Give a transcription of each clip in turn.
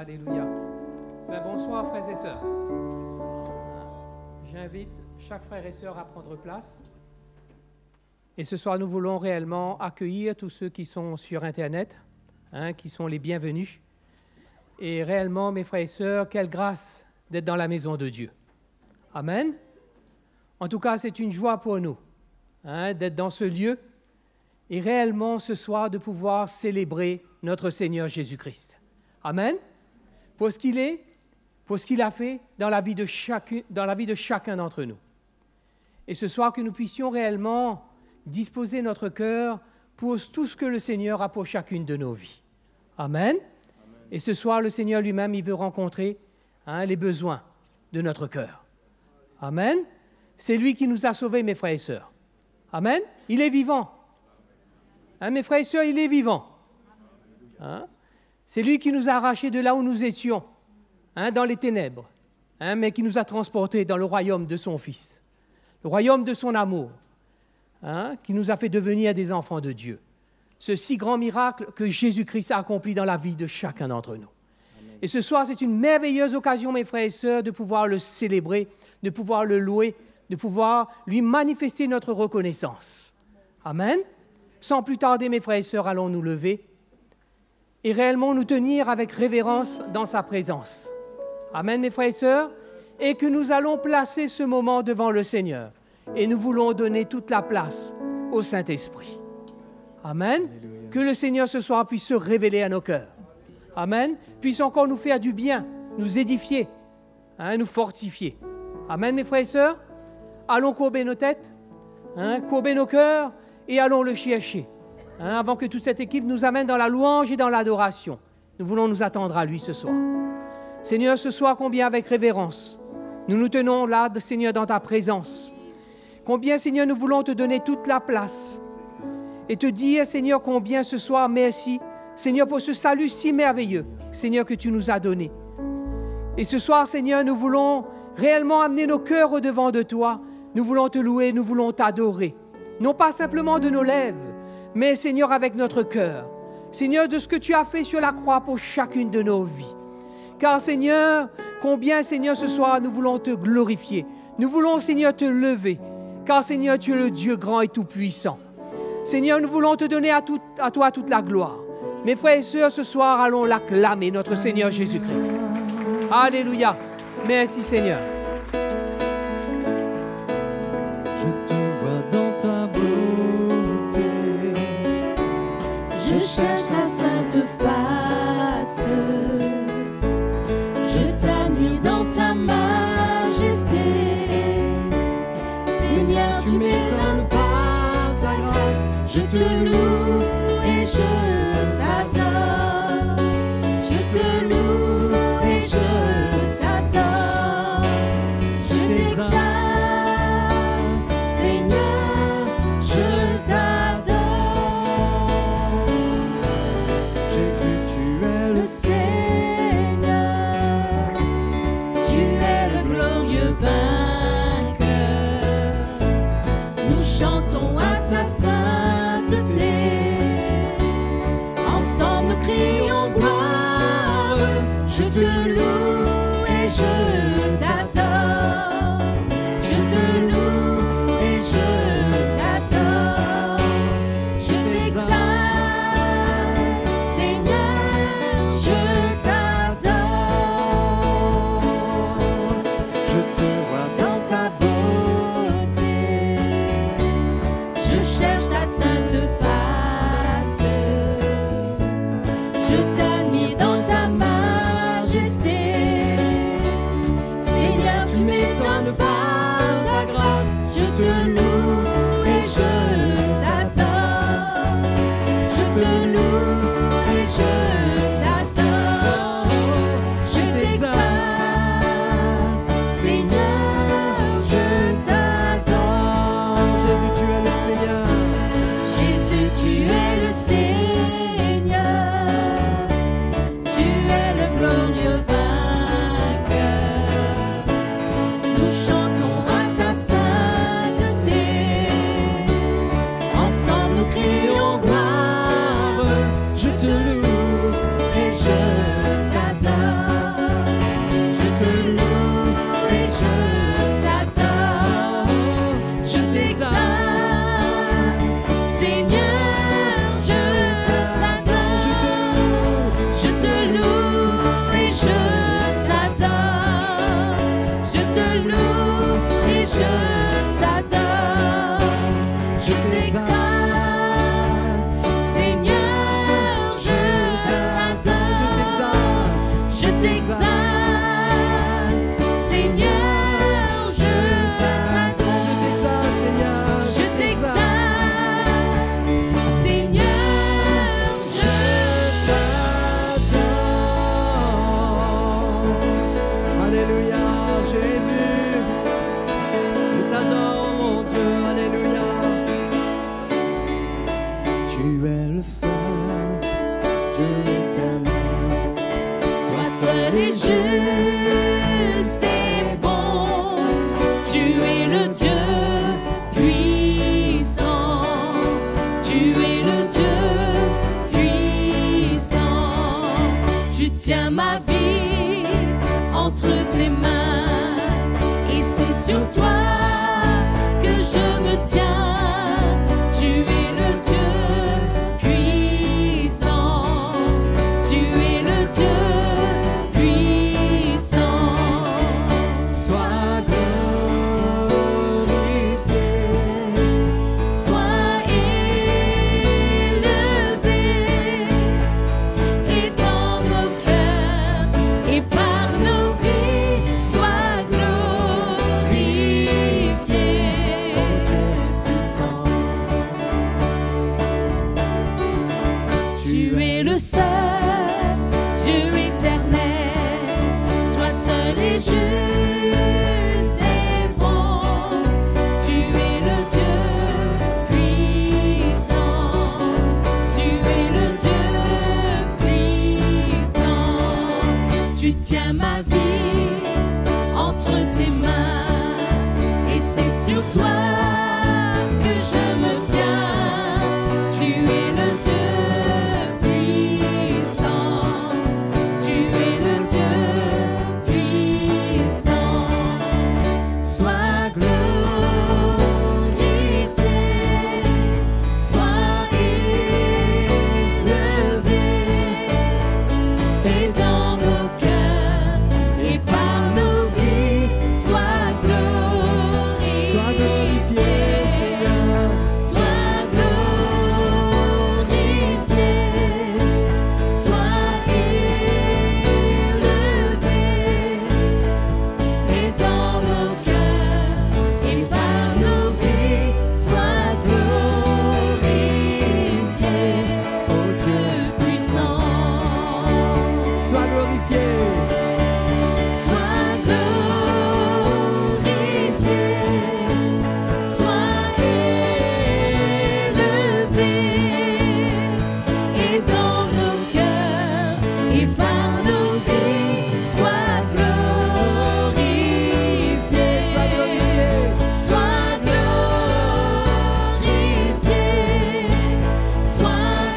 Alléluia. Bonsoir frères et sœurs. J'invite chaque frère et sœur à prendre place. Et ce soir, nous voulons réellement accueillir tous ceux qui sont sur Internet, qui sont les bienvenus. Et réellement, mes frères et sœurs, quelle grâce d'être dans la maison de Dieu. Amen. En tout cas, c'est une joie pour nous d'être dans ce lieu et réellement ce soir de pouvoir célébrer notre Seigneur Jésus-Christ. Amen. Pour ce qu'il est, pour ce qu'il a fait dans la vie de chacun d'entre nous. Et ce soir, que nous puissions réellement disposer notre cœur pour tout ce que le Seigneur a pour chacune de nos vies. Amen. Et ce soir, le Seigneur lui-même, il veut rencontrer les besoins de notre cœur. Amen. C'est lui qui nous a sauvés, mes frères et sœurs. Amen. Il est vivant. Mes frères et sœurs, il est vivant. C'est lui qui nous a arrachés de là où nous étions, dans les ténèbres, mais qui nous a transportés dans le royaume de son Fils, le royaume de son amour, qui nous a fait devenir des enfants de Dieu. Ce si grand miracle que Jésus-Christ a accompli dans la vie de chacun d'entre nous. Amen. Et ce soir, c'est une merveilleuse occasion, mes frères et sœurs, de pouvoir le célébrer, de pouvoir le louer, de pouvoir lui manifester notre reconnaissance. Amen. Sans plus tarder, mes frères et sœurs, allons nous lever et réellement nous tenir avec révérence dans sa présence. Amen, mes frères et sœurs, et que nous allons placer ce moment devant le Seigneur. Et nous voulons donner toute la place au Saint-Esprit. Amen. Alléluia. Que le Seigneur ce soir puisse se révéler à nos cœurs. Amen. Puisse encore nous faire du bien, nous édifier, nous fortifier. Amen, mes frères et sœurs. Allons courber nos têtes, courber nos cœurs et allons le chercher. Avant que toute cette équipe nous amène dans la louange et dans l'adoration. Nous voulons nous attendre à lui ce soir. Seigneur, ce soir, combien avec révérence, nous nous tenons là, Seigneur, dans ta présence. Combien, Seigneur, nous voulons te donner toute la place et te dire, Seigneur, combien ce soir, merci, Seigneur, pour ce salut si merveilleux, Seigneur, que tu nous as donné. Et ce soir, Seigneur, nous voulons réellement amener nos cœurs au-devant de toi. Nous voulons te louer, nous voulons t'adorer. Non pas simplement de nos lèvres, mais, Seigneur, avec notre cœur. Seigneur, de ce que tu as fait sur la croix pour chacune de nos vies. Car, Seigneur, combien, Seigneur, ce soir, nous voulons te glorifier. Nous voulons, Seigneur, te lever. Car, Seigneur, tu es le Dieu grand et tout-puissant. Seigneur, nous voulons te donner à toi toute la gloire. Mes frères et sœurs, ce soir, allons l'acclamer, notre Seigneur Jésus-Christ. Alléluia. Merci, Seigneur. Je te vois dans ta beauté. Je cherche ta sainte face. Je t'admire dans ta majesté. Seigneur, tu m'étonnes par ta grâce. Je te loue et je t'adore. Je te loue et je t'adore. Je t'exalte, Seigneur, je t'adore. Jésus, tu es le Seigneur. Tu es le glorieux vainqueur. Nous chantons à ta sainteté. Ensemble nous crions gloire. Je te loue et je t'adore. Je te loue et je t'adore. Je t'exalte, Seigneur, je t'adore. Je te vois dans ta beauté. Je cherche ta sainte face. Je t'admire dans ta majesté. Seigneur, tu m'étonnes par ta grâce. Je te loue et je t'adore. Je te loue et je t'adore. Je t'exalte, Seigneur, je t'adore. Jésus, tu es le Seigneur. Jésus, tu es le Seigneur. Tu es le glorieux vainqueur. Nous chantons à ta sainteté. Ensemble nous crions gloire. Je te loue et je t'adore. éternel. Toi seul est juste et bon, tu es le Dieu puissant, tu es le Dieu puissant. Tu tiens ma vie entre tes mains, et c'est sur toi que je me tiens. Tu es le Dieu puissant, tu es le Dieu puissant. Sois glorifié, Sois élevé, et dans nos cœurs et par nos vies, sois glorifié. Dieu puissant. Tu es le seul Dieu éternel, toi seul est juste et bon. Tu es le Dieu puissant, tu es le Dieu puissant. Tu tiens ma vie entre tes mains, et c'est sur toi que je me tiens. Tu es le Dieu puissant, tu es le Dieu puissant. Sois glorifié, sois élevé, et dans nos cœurs et par nos vies, sois glorifié. Sois glorifié, Seigneur. Sois glorifié, sois élevé, et dans nos cœurs et par nos vies, sois glorifié, ô Dieu puissant. Sois glorifié, Sois glorifié, sois élevé, et dans nos cœurs et par nos vies, sois glorifié. sois glorifié, Sois glorifié, sois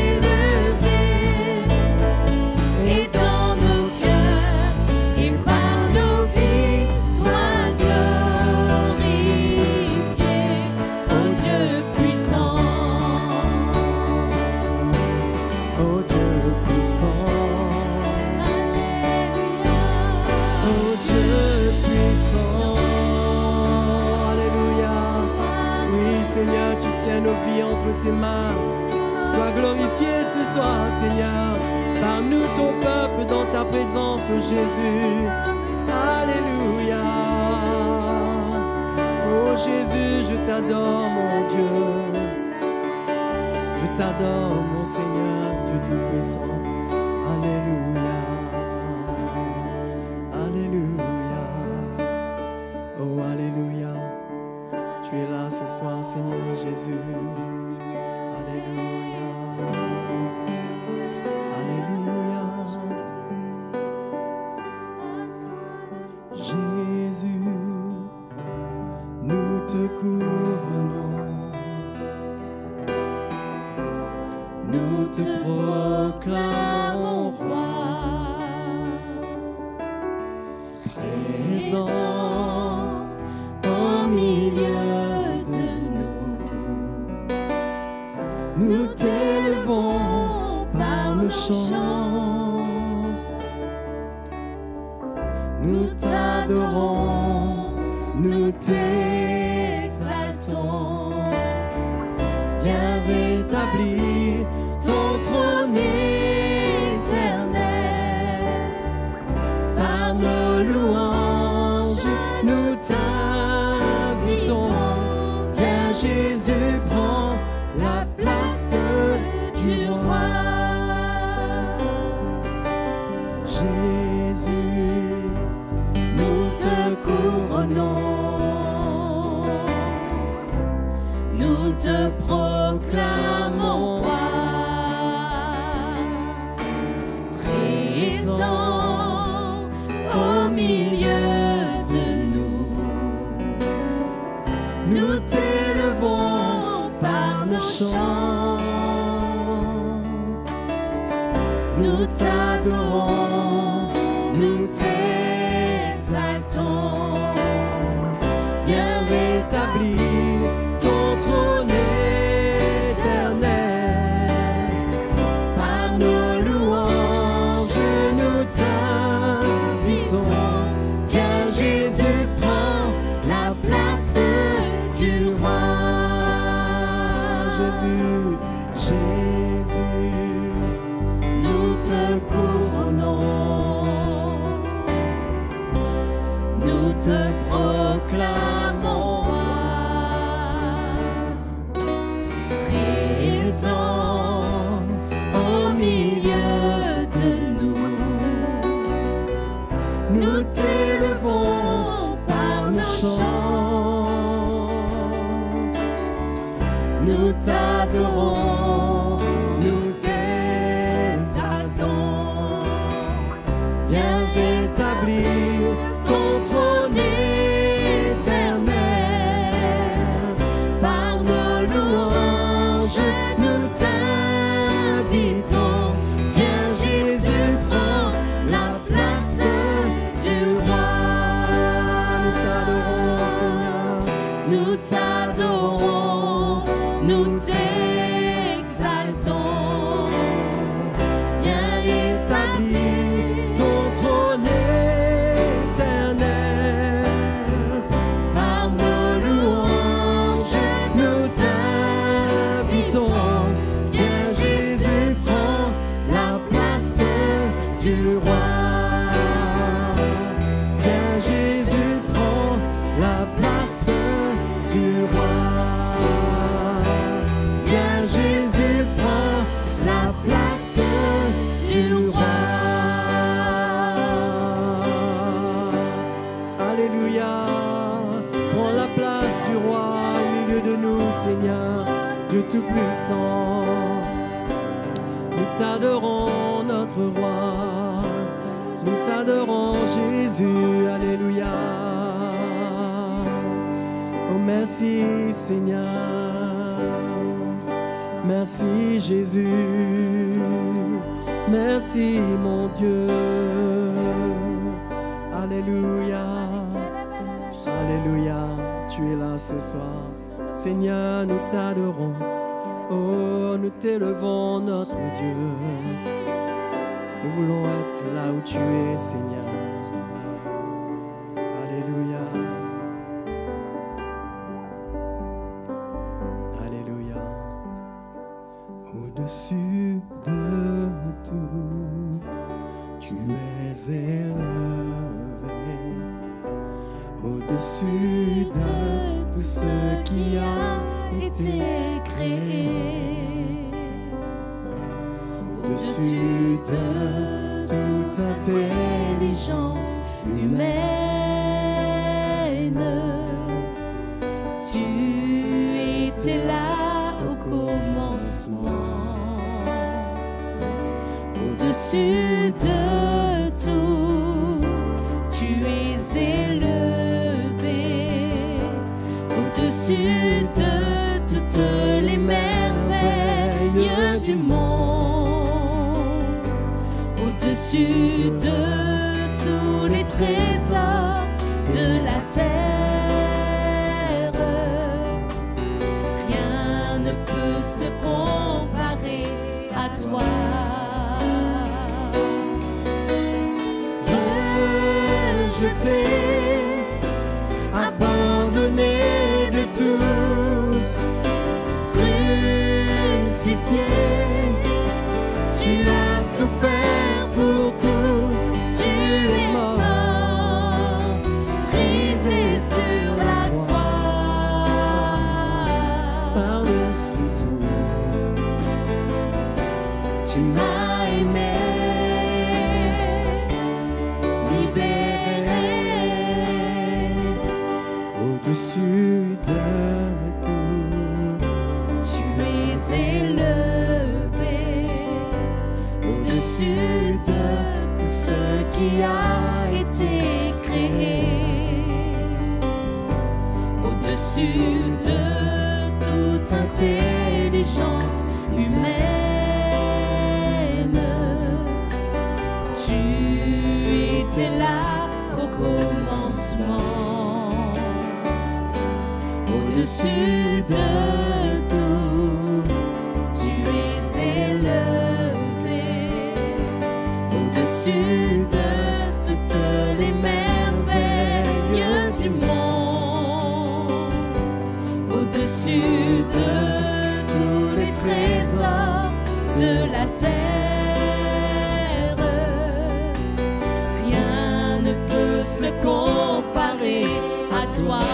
élevé, et dans nos cœurs et par nos vies, sois glorifié, ô Dieu puissant. ô Dieu puissant, ô Dieu puissant. Alléluia. Oui, Seigneur, tu tiens nos vies entre tes mains. Sois glorifié ce soir, Seigneur, par nous, ton peuple, dans ta présence, ô Jésus. Alléluia. Oh Jésus, je t'adore, mon Dieu. Je t'adore, mon Seigneur, Dieu Tout-Puissant. Alléluia. Alléluia. Oh, Alléluia. Tu es là ce soir, Seigneur Jésus. Alléluia. Alléluia. Jésus, nous te couronnons. Nous te proclamons roi, présent au milieu de nous. Nous t'élevons par nos chants, nous t'adorons, nous t'exaltons. Viens établir ton trône éternel. Par nos louanges, nous t'invitons. Viens Jésus, prends la place du roi. Jésus, nous te couronnons. Nous te proclamons roi, nous t'adorons, nous t'exaltons. Viens rétablir ton trône éternel. Par nos louanges, nous t'invitons. Viens Jésus, prends la place du roi. Jésus, Jésus, Nous te couronnons, nous te proclamons roi, présent au milieu de nous. Nous t'élevons par nos chants, nous t'adorons, nous t'exaltons. Viens établir ton trône éternel. Par nos louanges, nous t'invitons. Viens Jésus, prends la place du roi. nous t'adorons, Seigneur. Nous t'adorons, nous t'exaltons. Viens établir Ton trône éternel. par nos louanges, Nous t'invitons. Viens Jésus, prends la place du roi. Viens Jésus, prends la place du roi. Viens Jésus, prends la place du roi. Alléluia. Prends la place du roi au milieu de nous, Seigneur, Dieu Tout-Puissant. Nous t'adorons, notre roi. Nous t'adorons, Jésus. Alléluia. Oh, merci, Seigneur. Merci, Jésus. Merci, mon Dieu. Alléluia. Alléluia. Tu es là ce soir. Seigneur, nous t'adorons. Oh, nous t'élevons, notre Dieu. Nous voulons être là où tu es, Seigneur. Alléluia. Alléluia. Au-dessus de tout, tu es élevé. Au-dessus de tout ce qui a été créé. au-dessus de toute intelligence humaine. Tu étais là au commencement, au-dessus de tout, tu es élevé, au-dessus de toutes les merveilles du monde, au-dessus de tous les trésors de la terre. Rien ne peut se comparer à toi. Rejeté, abandonné de tous, crucifié, tu as souffert pour tous, tu es mort, brisé sur la croix. par-dessus tout. Tu m'as aimé, libéré, Au-dessus de tout, tu es élevé, au-dessus de tout ce qui a été créé, au-dessus de toute intelligence humaine. Au-dessus de tout, tu es élevé. Au-dessus de toutes les merveilles du monde. Au-dessus de tous les trésors de la terre. Rien ne peut se comparer à toi.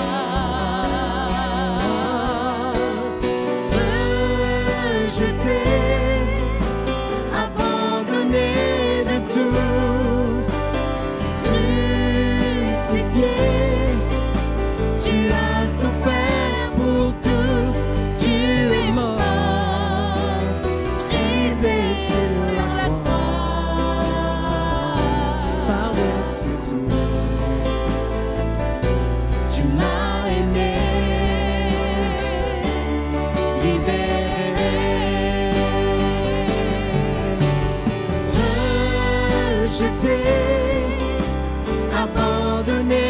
Abandonné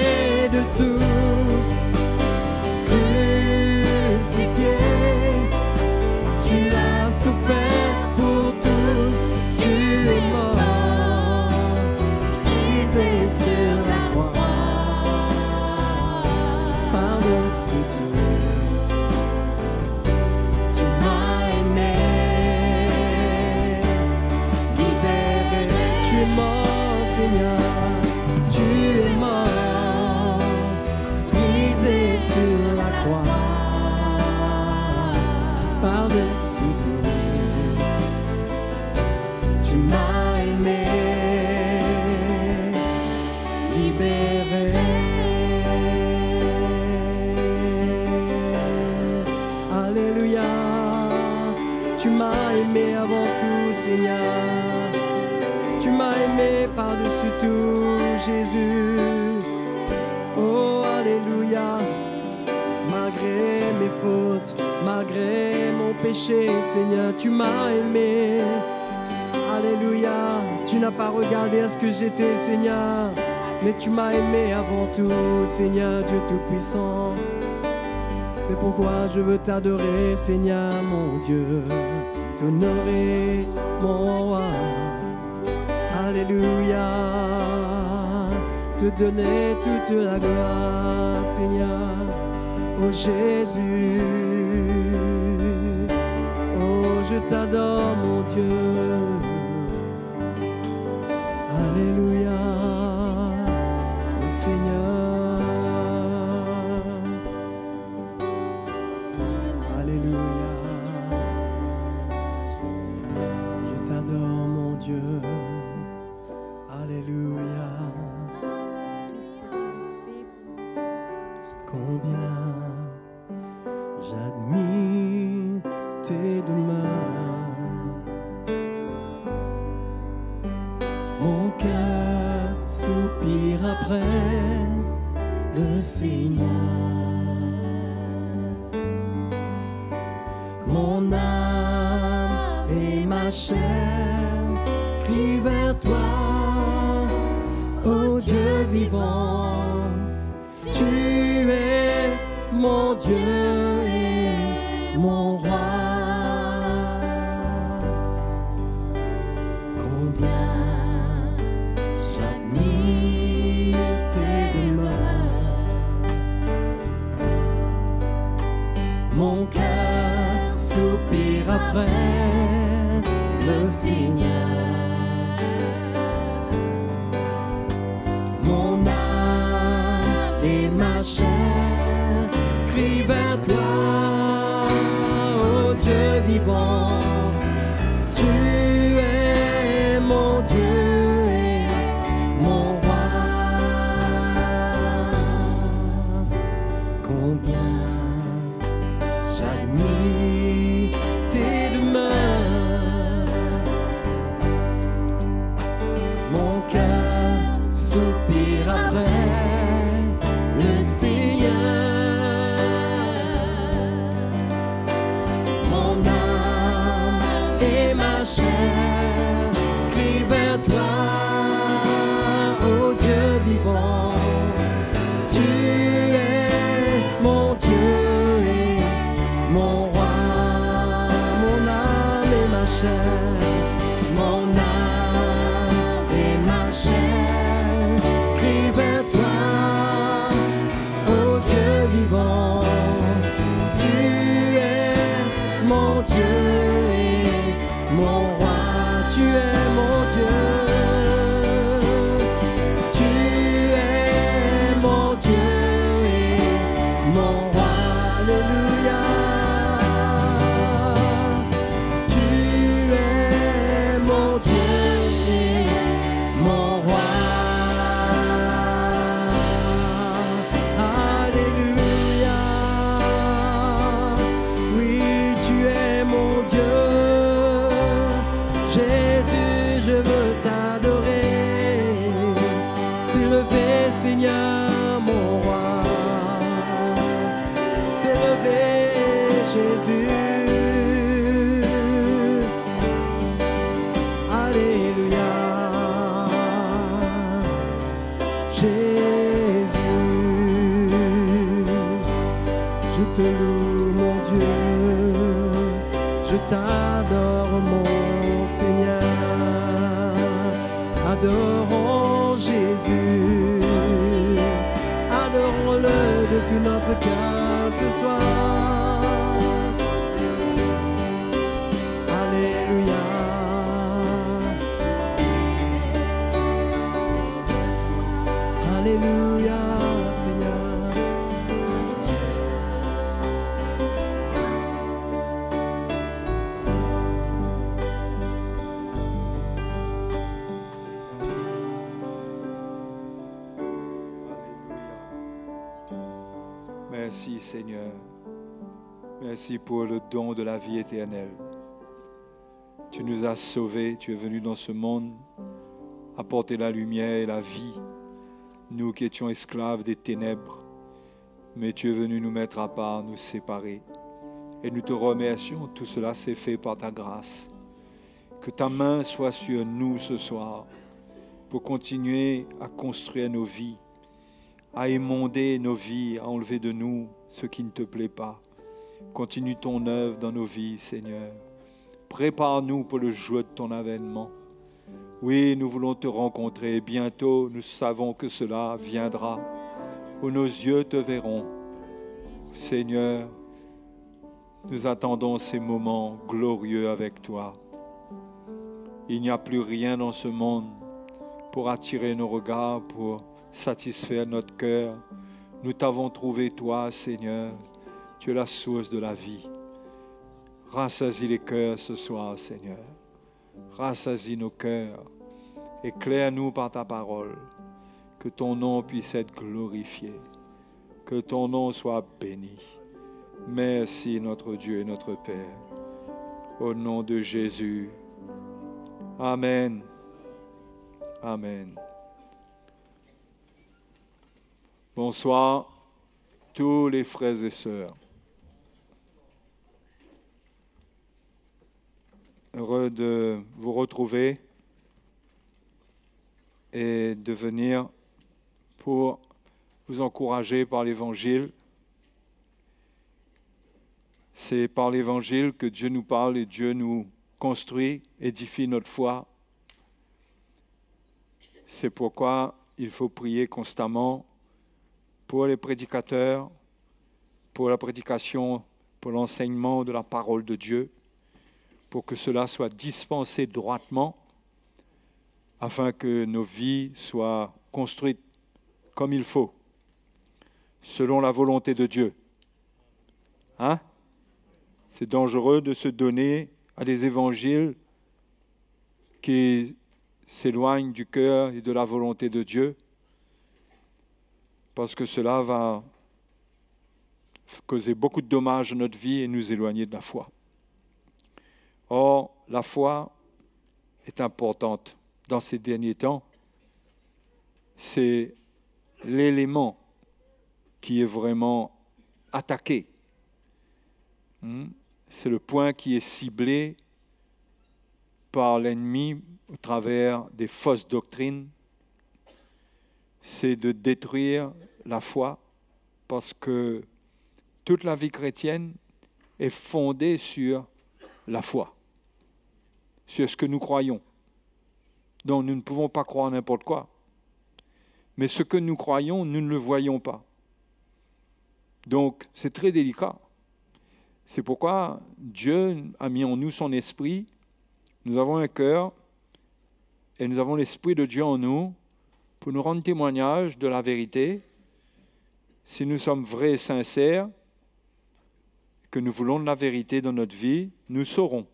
de tous, crucifié, tu as souffert pour tous, tu es mort, brisé sur la croix, par-dessus tout, tu m'as aimé, libéré, tu es mort, Seigneur. Tu es mort, brisé sur la croix, par-dessus tout, tu m'as aimé, libéré. Alléluia, tu m'as aimé avant tout, Seigneur. Tu m'as aimé par-dessus tout, Jésus. Oh, alléluia. Malgré mes fautes, malgré mon péché, Seigneur, tu m'as aimé. Alléluia. Tu n'as pas regardé à ce que j'étais, Seigneur, mais tu m'as aimé avant tout, Seigneur Dieu Tout-Puissant. C'est pourquoi je veux t'adorer, Seigneur, mon Dieu, t'honorer, mon roi. Alléluia, te donner toute la gloire, Seigneur, oh Jésus, oh je t'adore, mon Dieu, Alléluia, oh Seigneur, Alléluia, je t'adore, mon Dieu. Alléluia. Combien j'admire tes demeures. Mon cœur soupire après le Seigneur. Mon âme et ma chair crient vers toi. Ô Dieu vivant, tu es mon Dieu et mon roi. Combien j'admire tes demeures. Mon cœur soupire après le Seigneur. Ma chair crie vers toi, ô Dieu vivant, tu es mon Dieu et mon roi. Combien j'admire tes demeures, mon cœur soupire après le Seigneur. Mon âme et ma chair crient vers toi, ô Dieu vivant, tu es mon Dieu et Mon âme et ma chair crient vers toi, ô Dieu vivant. Tu es mon Dieu et mon roi, tu es mon Dieu. Tu es mon Dieu et mon roi, alléluia. Tu es mon Dieu et mon roi, alléluia. Oui, tu es mon Dieu. Jésus, je veux t'adorer, t'élever, Seigneur, mon roi, t'élever, Jésus. Alléluia. Jésus, je te loue, mon Dieu, je t'adore, mon Seigneur. Adorons Jésus, adorons-le de tout notre cœur ce soir. Alléluia. Alléluia, Seigneur. Merci Seigneur. Merci pour le don de la vie éternelle. Tu nous as sauvés, tu es venu dans ce monde apporter la lumière et la vie. Nous qui étions esclaves des ténèbres, mais tu es venu nous mettre à part, nous séparer. Et nous te remercions, tout cela s'est fait par ta grâce. Que ta main soit sur nous ce soir pour continuer à construire nos vies, à émonder nos vies, à enlever de nous ce qui ne te plaît pas. Continue ton œuvre dans nos vies, Seigneur. Prépare-nous pour le jour de ton avènement. Oui, nous voulons te rencontrer. Bientôt, nous savons que cela viendra, où nos yeux te verront. Seigneur, nous attendons ces moments glorieux avec toi. Il n'y a plus rien dans ce monde pour attirer nos regards, pour satisfaire notre cœur. Nous t'avons trouvé, toi, Seigneur. Tu es la source de la vie. Rassasie les cœurs ce soir, Seigneur. Rassasie nos cœurs. Éclaire-nous par ta parole. Que ton nom puisse être glorifié. Que ton nom soit béni. Merci, notre Dieu et notre Père. Au nom de Jésus. Amen. Amen. Bonsoir, tous les frères et sœurs. Heureux de vous retrouver et de venir pour vous encourager par l'Évangile. C'est par l'Évangile que Dieu nous parle et Dieu nous construit, édifie notre foi. C'est pourquoi il faut prier constamment pour les prédicateurs, pour la prédication, pour l'enseignement de la parole de Dieu, pour que cela soit dispensé droitement, afin que nos vies soient construites comme il faut, selon la volonté de Dieu. Hein? C'est dangereux de se donner à des évangiles qui s'éloignent du cœur et de la volonté de Dieu, parce que cela va causer beaucoup de dommages à notre vie et nous éloigner de la foi. Or, la foi est importante dans ces derniers temps. C'est l'élément qui est vraiment attaqué. C'est le point qui est ciblé par l'ennemi au travers des fausses doctrines. C'est de détruire la foi, parce que toute la vie chrétienne est fondée sur la foi. sur ce que nous croyons. Donc nous ne pouvons pas croire n'importe quoi. Mais ce que nous croyons, nous ne le voyons pas. Donc c'est très délicat. C'est pourquoi Dieu a mis en nous son esprit. Nous avons un cœur et nous avons l'esprit de Dieu en nous pour nous rendre témoignage de la vérité. Si nous sommes vrais et sincères, que nous voulons de la vérité dans notre vie, nous saurons.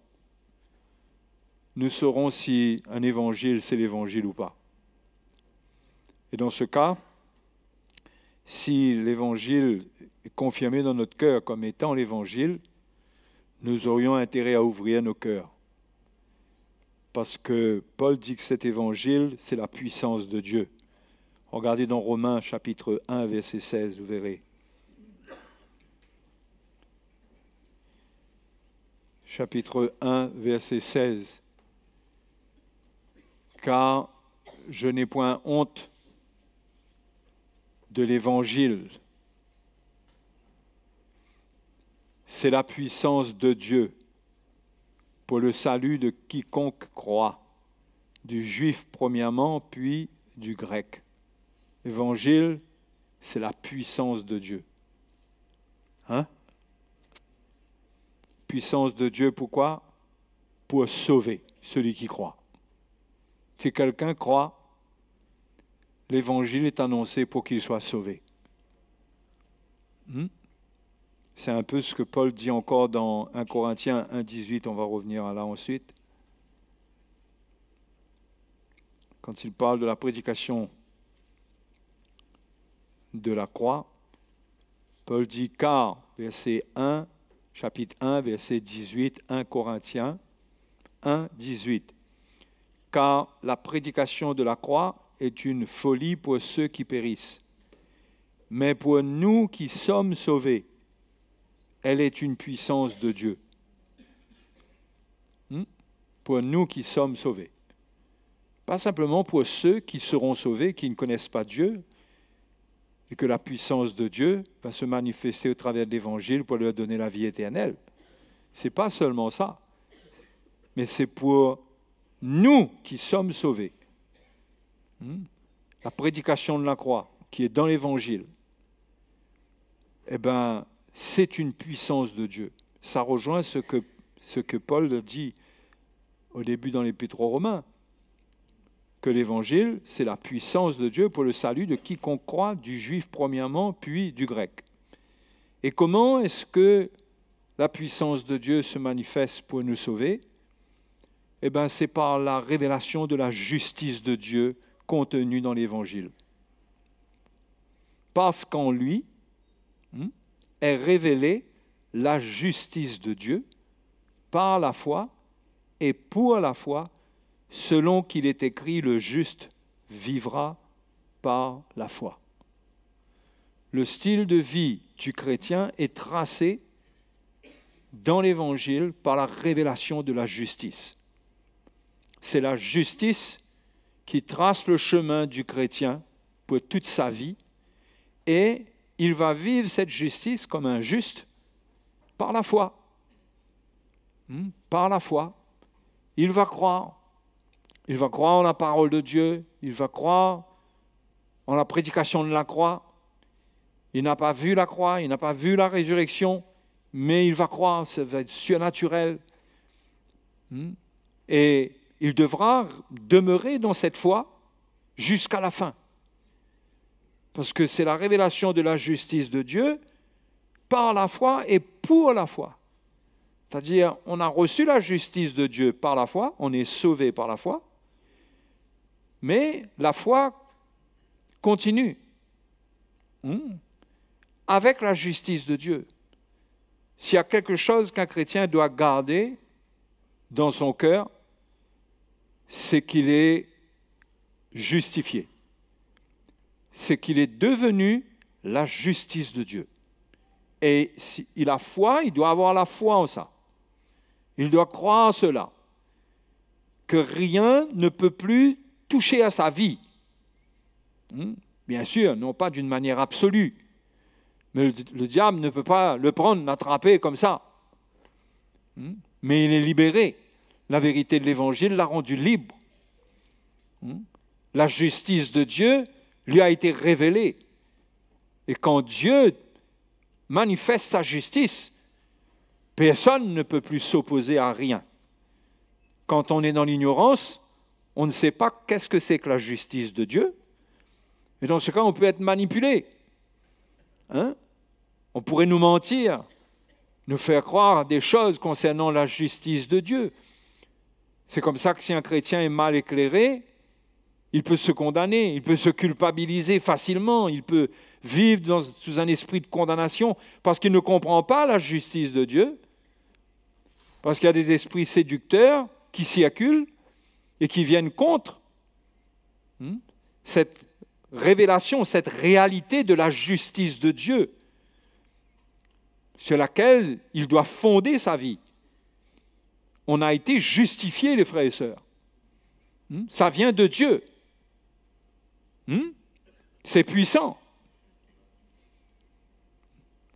Nous saurons si un évangile, c'est l'évangile ou pas. Et dans ce cas, si l'évangile est confirmé dans notre cœur comme étant l'évangile, nous aurions intérêt à ouvrir nos cœurs. Parce que Paul dit que cet évangile, c'est la puissance de Dieu. Regardez dans Romains chapitre 1, verset 16, vous verrez. Chapitre 1, verset 16. Car je n'ai point honte de l'évangile. C'est la puissance de Dieu pour le salut de quiconque croit, du juif premièrement, puis du grec. L'évangile, c'est la puissance de Dieu. Hein? Puissance de Dieu, pourquoi? Pour sauver celui qui croit. Si quelqu'un croit, l'évangile est annoncé pour qu'il soit sauvé. C'est un peu ce que Paul dit encore dans 1 Corinthiens 1, 18, on va revenir à là ensuite. Quand il parle de la prédication de la croix, Paul dit « Car », verset 1, chapitre 1, verset 18, 1 Corinthiens 1, 18. « Car la prédication de la croix est une folie pour ceux qui périssent, mais pour nous qui sommes sauvés, elle est une puissance de Dieu. » Pour nous qui sommes sauvés. Pas simplement pour ceux qui seront sauvés, qui ne connaissent pas Dieu, et que la puissance de Dieu va se manifester au travers de l'Évangile pour leur donner la vie éternelle. Ce n'est pas seulement ça, mais c'est pour nous qui sommes sauvés. La prédication de la croix, qui est dans l'Évangile, eh bien, c'est une puissance de Dieu. Ça rejoint ce que Paul dit au début dans l'Épître aux Romains, que l'Évangile, c'est la puissance de Dieu pour le salut de quiconque croit, du juif premièrement, puis du grec. Et comment est-ce que la puissance de Dieu se manifeste pour nous sauver? Eh bien, c'est par la révélation de la justice de Dieu contenue dans l'Évangile. Parce qu'en lui est révélée la justice de Dieu par la foi et pour la foi, selon qu'il est écrit, le juste vivra par la foi. Le style de vie du chrétien est tracé dans l'Évangile par la révélation de la justice. C'est la justice qui trace le chemin du chrétien pour toute sa vie et il va vivre cette justice comme un juste par la foi. Par la foi. Il va croire. Il va croire en la parole de Dieu, il va croire en la prédication de la croix. Il n'a pas vu la croix, il n'a pas vu la résurrection, mais il va croire, ça va être surnaturel. Et il devra demeurer dans cette foi jusqu'à la fin. Parce que c'est la révélation de la justice de Dieu par la foi et pour la foi. C'est-à-dire, on a reçu la justice de Dieu par la foi, on est sauvé par la foi, mais la foi continue avec la justice de Dieu. S'il y a quelque chose qu'un chrétien doit garder dans son cœur, c'est qu'il est justifié. C'est qu'il est devenu la justice de Dieu. Et s'il a foi, il doit avoir la foi en ça. Il doit croire cela, que rien ne peut plus toucher à sa vie. Bien sûr, non pas d'une manière absolue, mais le diable ne peut pas le prendre, l'attraper comme ça. Mais il est libéré. La vérité de l'Évangile l'a rendu libre. La justice de Dieu lui a été révélée. Et quand Dieu manifeste sa justice, personne ne peut plus s'opposer à rien. Quand on est dans l'ignorance, on ne sait pas qu'est-ce que c'est que la justice de Dieu. Et dans ce cas, on peut être manipulé. On pourrait nous mentir, nous faire croire des choses concernant la justice de Dieu. C'est comme ça que si un chrétien est mal éclairé, il peut se condamner, il peut se culpabiliser facilement, il peut vivre sous un esprit de condamnation parce qu'il ne comprend pas la justice de Dieu, parce qu'il y a des esprits séducteurs qui circulent et qui viennent contre cette révélation, cette réalité de la justice de Dieu sur laquelle il doit fonder sa vie. On a été justifiés, les frères et sœurs. Ça vient de Dieu. C'est puissant.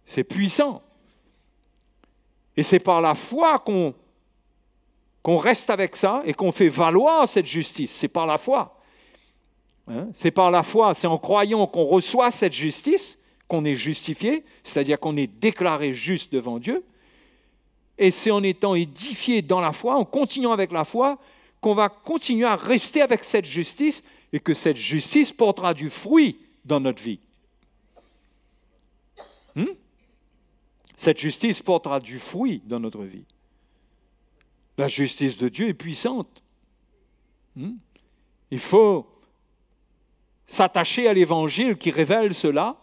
C'est puissant. Et c'est par la foi qu'on reste avec ça et qu'on fait valoir cette justice. C'est par la foi. C'est par la foi, c'est en croyant qu'on reçoit cette justice qu'on est justifié, c'est-à-dire qu'on est déclaré juste devant Dieu. Et c'est en étant édifié dans la foi, en continuant avec la foi, qu'on va continuer à rester avec cette justice et que cette justice portera du fruit dans notre vie. Cette justice portera du fruit dans notre vie. La justice de Dieu est puissante. Il faut s'attacher à l'Évangile qui révèle cela.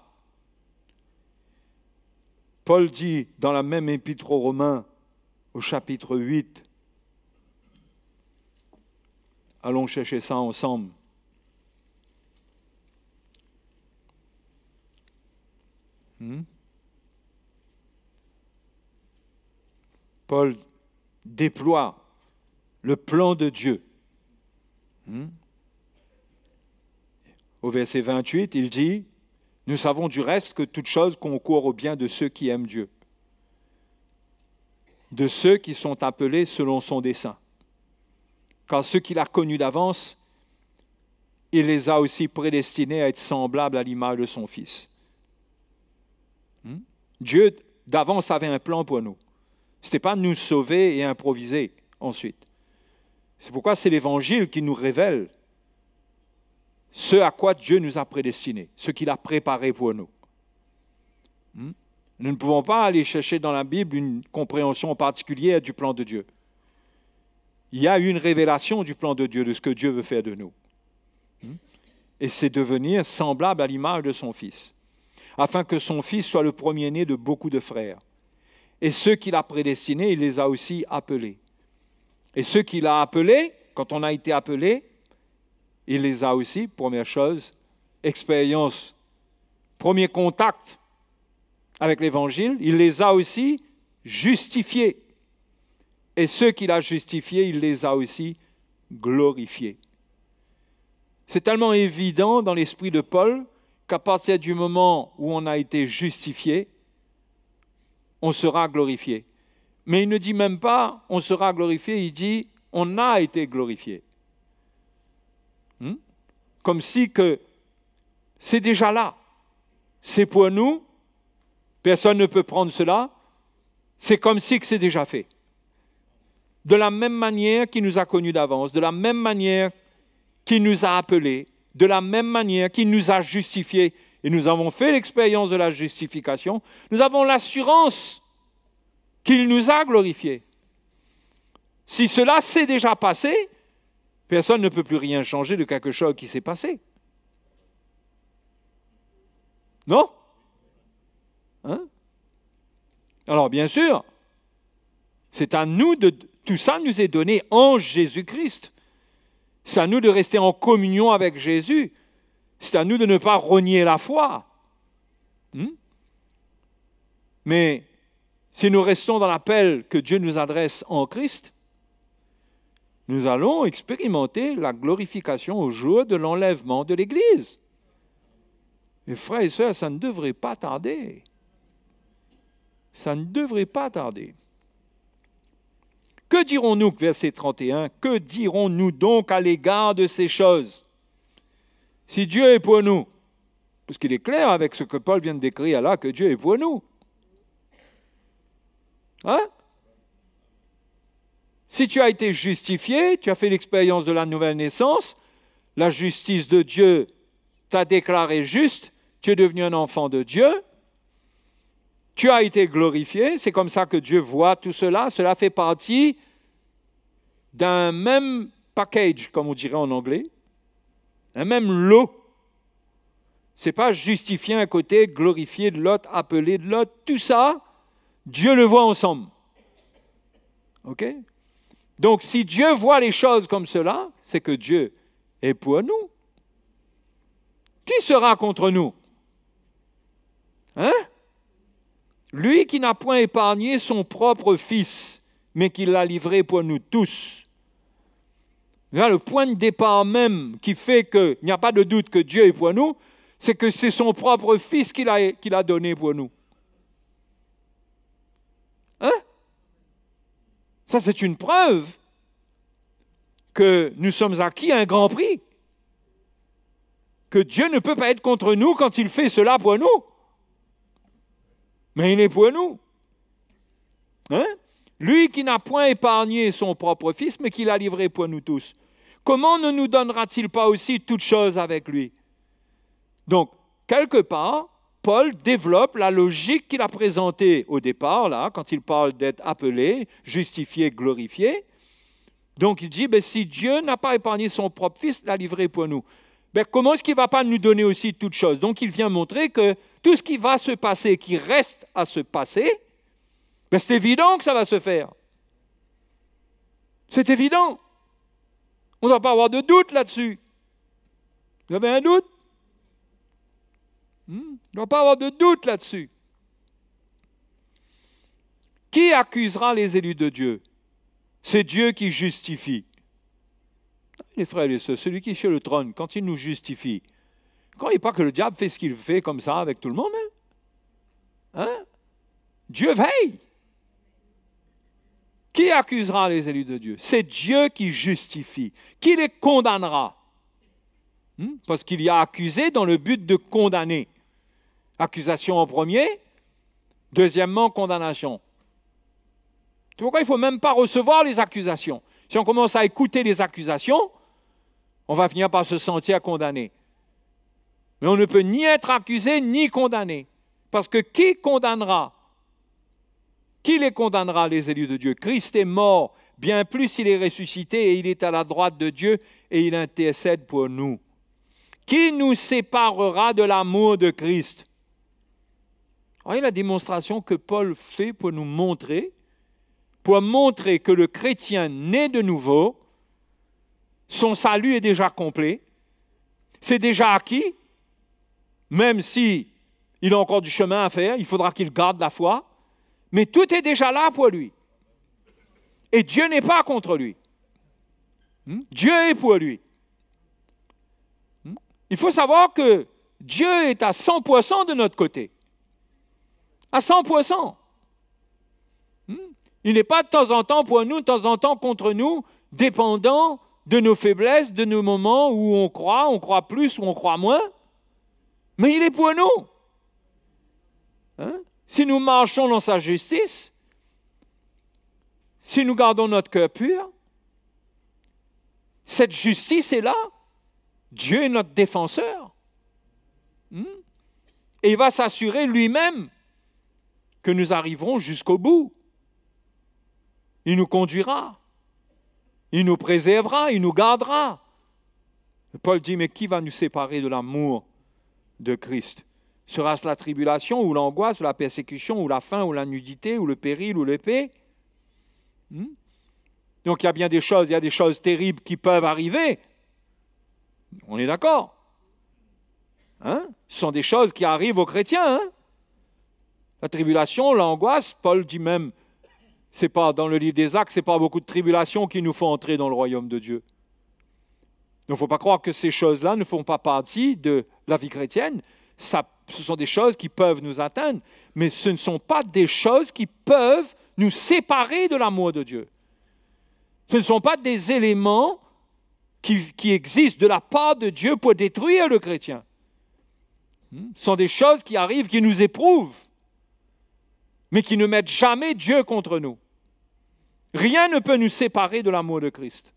Paul dit dans la même épître aux Romains, au chapitre 8, allons chercher ça ensemble. Paul déploie le plan de Dieu. Au verset 28, il dit « Nous savons du reste que toute chose concourt au bien de ceux qui aiment Dieu, de ceux qui sont appelés selon son dessein. Car ceux qu'il a connus d'avance, il les a aussi prédestinés à être semblables à l'image de son Fils. » Dieu d'avance avait un plan pour nous. Ce n'était pas nous sauver et improviser ensuite. C'est pourquoi c'est l'Évangile qui nous révèle ce à quoi Dieu nous a prédestinés, ce qu'il a préparé pour nous. Nous ne pouvons pas aller chercher dans la Bible une compréhension particulière du plan de Dieu. Il y a une révélation du plan de Dieu, de ce que Dieu veut faire de nous. Et c'est devenir semblable à l'image de son Fils, afin que son Fils soit le premier-né de beaucoup de frères. Et ceux qu'il a prédestinés, il les a aussi appelés. Et ceux qu'il a appelés, quand on a été appelés, il les a aussi, première chose, expérience, premier contact avec l'Évangile, il les a aussi justifiés. Et ceux qu'il a justifiés, il les a aussi glorifiés. C'est tellement évident dans l'esprit de Paul qu'à partir du moment où on a été justifié, on sera glorifié. Mais il ne dit même pas on sera glorifié, il dit on a été glorifié. Comme si que c'est déjà là. C'est pour nous, personne ne peut prendre cela, c'est comme si que c'est déjà fait. De la même manière qu'il nous a connus d'avance, de la même manière qu'il nous a appelés, de la même manière qu'il nous a justifiés, et nous avons fait l'expérience de la justification, nous avons l'assurance qu'il nous a glorifiés. Si cela s'est déjà passé, personne ne peut plus rien changer de quelque chose qui s'est passé. Non ? Alors bien sûr, c'est à nous de... Tout ça nous est donné en Jésus-Christ. C'est à nous de rester en communion avec Jésus. C'est à nous de ne pas renier la foi. Mais si nous restons dans l'appel que Dieu nous adresse en Christ, nous allons expérimenter la glorification au jour de l'enlèvement de l'Église. Et frères et sœurs, ça ne devrait pas tarder. Ça ne devrait pas tarder. Que dirons-nous, verset 31, que dirons-nous donc à l'égard de ces choses? Si Dieu est pour nous, parce qu'il est clair avec ce que Paul vient de décrire là, que Dieu est pour nous. Hein? Si tu as été justifié, tu as fait l'expérience de la nouvelle naissance, la justice de Dieu t'a déclaré juste, tu es devenu un enfant de Dieu, tu as été glorifié, c'est comme ça que Dieu voit tout cela, cela fait partie d'un même package, comme on dirait en anglais, un même lot. Ce n'est pas justifié un côté, glorifié de l'autre, appelé de l'autre, tout ça, Dieu le voit ensemble. OK? Donc, si Dieu voit les choses comme cela, c'est que Dieu est pour nous. Qui sera contre nous? Hein? Lui qui n'a point épargné son propre Fils, mais qui l'a livré pour nous tous. Là, le point de départ même qui fait qu'il n'y a pas de doute que Dieu est pour nous, c'est que c'est son propre Fils qu'il a donné pour nous. Hein? Ça, c'est une preuve que nous sommes acquis à un grand prix. Que Dieu ne peut pas être contre nous quand il fait cela pour nous. Mais il est pour nous. Hein? Lui qui n'a point épargné son propre Fils, mais qui l'a livré pour nous tous. Comment ne nous donnera-t-il pas aussi toutes choses avec lui? Donc, quelque part, Paul développe la logique qu'il a présentée au départ, là, quand il parle d'être appelé, justifié, glorifié. Donc, il dit, si Dieu n'a pas épargné son propre Fils, l'a livré pour nous. Comment est-ce qu'il ne va pas nous donner aussi toutes choses? Donc, il vient montrer que tout ce qui va se passer, qui reste à se passer, c'est évident que ça va se faire. C'est évident. On ne doit pas avoir de doute là-dessus. Vous avez un doute? Il ne doit pas avoir de doute là-dessus. Qui accusera les élus de Dieu? C'est Dieu qui justifie. Les frères et les sœurs, celui qui est sur le trône, quand il nous justifie, ne croyez pas que le diable fait ce qu'il fait comme ça avec tout le monde. Hein? Dieu veille. Qui accusera les élus de Dieu? C'est Dieu qui justifie. Qui les condamnera? Parce qu'il y a accusé dans le but de condamner. Accusation en premier, deuxièmement, condamnation. C'est pourquoi il ne faut même pas recevoir les accusations. Si on commence à écouter les accusations, on va finir par se sentir condamné. Mais on ne peut ni être accusé ni condamné. Parce que qui condamnera? Qui les condamnera, les élus de Dieu? Christ est mort, bien plus il est ressuscité et il est à la droite de Dieu et il intercède pour nous. Qui nous séparera de l'amour de Christ? Voyez la démonstration que Paul fait pour nous montrer, que le chrétien né de nouveau, son salut est déjà complet, c'est déjà acquis, même si il a encore du chemin à faire, il faudra qu'il garde la foi, mais tout est déjà là pour lui. Et Dieu n'est pas contre lui. Dieu est pour lui. Il faut savoir que Dieu est à 100% de notre côté. À 100%. Il n'est pas de temps en temps pour nous, de temps en temps contre nous, dépendant de nos faiblesses, de nos moments où on croit plus ou on croit moins. Mais il est pour nous. Si nous marchons dans sa justice, si nous gardons notre cœur pur, cette justice est là. Dieu est notre défenseur. Et il va s'assurer lui-même que nous arriverons jusqu'au bout. Il nous conduira. Il nous préservera, il nous gardera. Paul dit, mais qui va nous séparer de l'amour de Christ? Sera-ce la tribulation, ou l'angoisse, ou la persécution, ou la faim, ou la nudité, ou le péril, ou l'épée? Donc il y a bien des choses, il y a des choses terribles qui peuvent arriver. On est d'accord? Ce sont des choses qui arrivent aux chrétiens. La tribulation, l'angoisse, Paul dit même, c'est pas dans le livre des Actes, c'est pas beaucoup de tribulations qui nous font entrer dans le royaume de Dieu. Donc il ne faut pas croire que ces choses-là ne font pas partie de la vie chrétienne. Ce sont des choses qui peuvent nous atteindre, mais ce ne sont pas des choses qui peuvent nous séparer de l'amour de Dieu. Ce ne sont pas des éléments qui existent de la part de Dieu pour détruire le chrétien. Ce sont des choses qui arrivent, qui nous éprouvent, mais qui ne mettent jamais Dieu contre nous. Rien ne peut nous séparer de l'amour de Christ.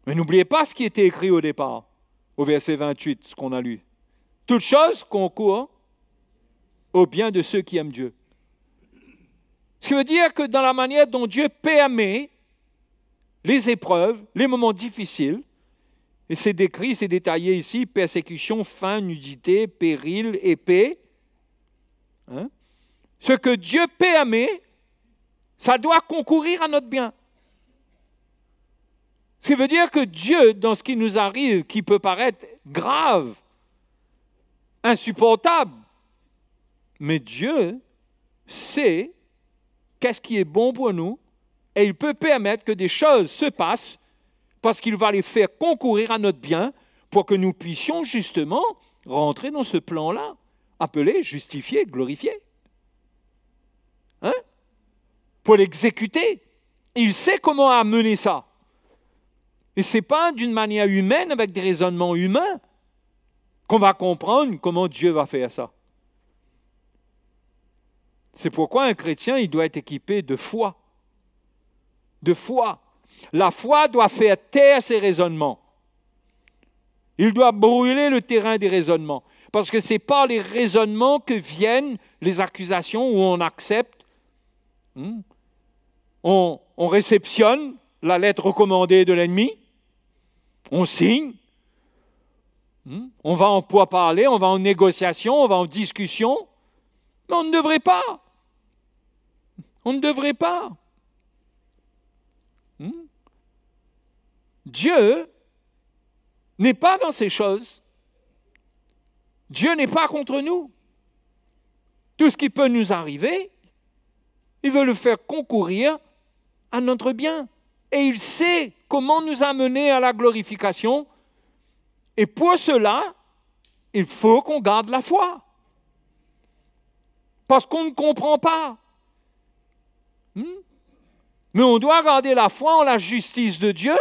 Mais n'oubliez pas ce qui était écrit au départ, au verset 28, ce qu'on a lu. Toute chose concourt au bien de ceux qui aiment Dieu. Ce qui veut dire que dans la manière dont Dieu permet les épreuves, les moments difficiles, et c'est décrit, c'est détaillé ici, persécution, faim, nudité, péril, épée. Ce que Dieu permet, ça doit concourir à notre bien. Ce qui veut dire que Dieu, dans ce qui nous arrive, qui peut paraître grave, insupportable, mais Dieu sait qu'est-ce qui est bon pour nous et il peut permettre que des choses se passent parce qu'il va les faire concourir à notre bien pour que nous puissions justement rentrer dans ce plan-là, appelé justifié, glorifié. Pour l'exécuter. Il sait comment amener ça. Et ce n'est pas d'une manière humaine, avec des raisonnements humains, qu'on va comprendre comment Dieu va faire ça. C'est pourquoi un chrétien, il doit être équipé de foi. De foi. La foi doit faire taire ses raisonnements. Il doit brûler le terrain des raisonnements. Parce que ce n'est pas les raisonnements que viennent les accusations où on accepte. On réceptionne la lettre recommandée de l'ennemi. On signe. On va en pourparlers, on va en négociation, on va en discussion. Mais on ne devrait pas. On ne devrait pas. Dieu n'est pas dans ces choses. Dieu n'est pas contre nous. Tout ce qui peut nous arriver, il veut le faire concourir à notre bien. Et il sait comment nous amener à la glorification. Et pour cela, il faut qu'on garde la foi. Parce qu'on ne comprend pas. Mais on doit garder la foi en la justice de Dieu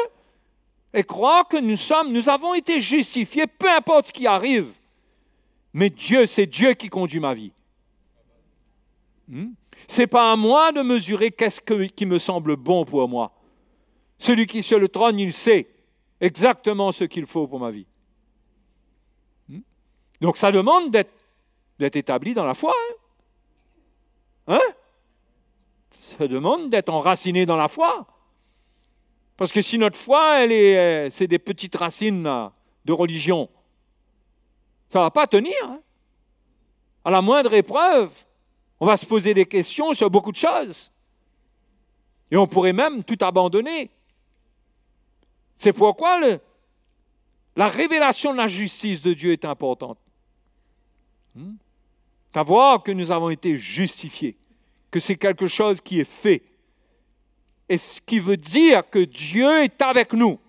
et croire que nous avons été justifiés, peu importe ce qui arrive. Mais Dieu, c'est Dieu qui conduit ma vie. Ce n'est pas à moi de mesurer qu'est-ce qui me semble bon pour moi. Celui qui est sur le trône, il sait exactement ce qu'il faut pour ma vie. Donc ça demande d'être établi dans la foi. Ça demande d'être enraciné dans la foi. Parce que si notre foi, c'est des petites racines de religion, ça ne va pas tenir. À la moindre épreuve, on va se poser des questions sur beaucoup de choses. Et on pourrait même tout abandonner. C'est pourquoi la révélation de la justice de Dieu est importante. Savoir que nous avons été justifiés, que c'est quelque chose qui est fait. Et ce qui veut dire que Dieu est avec nous.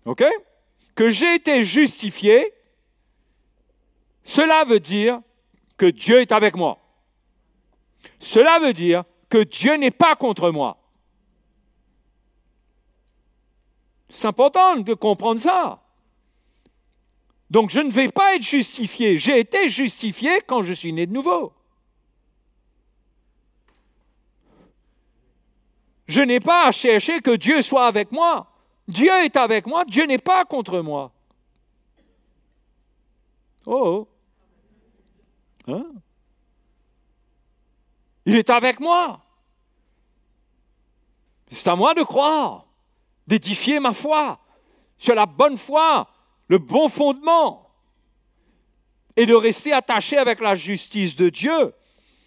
OK? Que j'ai été justifié, cela veut dire que Dieu est avec moi. Cela veut dire que Dieu n'est pas contre moi. C'est important de comprendre ça. Donc je ne vais pas être justifié. J'ai été justifié quand je suis né de nouveau. Je n'ai pas à chercher que Dieu soit avec moi. Dieu est avec moi, Dieu n'est pas contre moi. Oh! Il est avec moi. C'est à moi de croire, d'édifier ma foi sur la bonne foi, le bon fondement, et de rester attaché avec la justice de Dieu.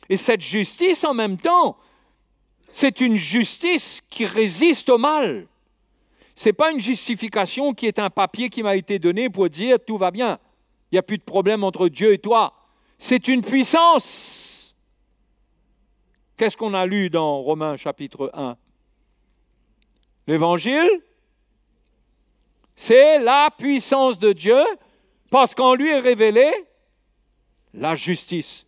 Et cette justice, en même temps, c'est une justice qui résiste au mal. Ce n'est pas une justification qui est un papier qui m'a été donné pour dire tout va bien, il n'y a plus de problème entre Dieu et toi. C'est une puissance. Qu'est-ce qu'on a lu dans Romains chapitre 1? L'Évangile, c'est la puissance de Dieu parce qu'en lui est révélée la justice.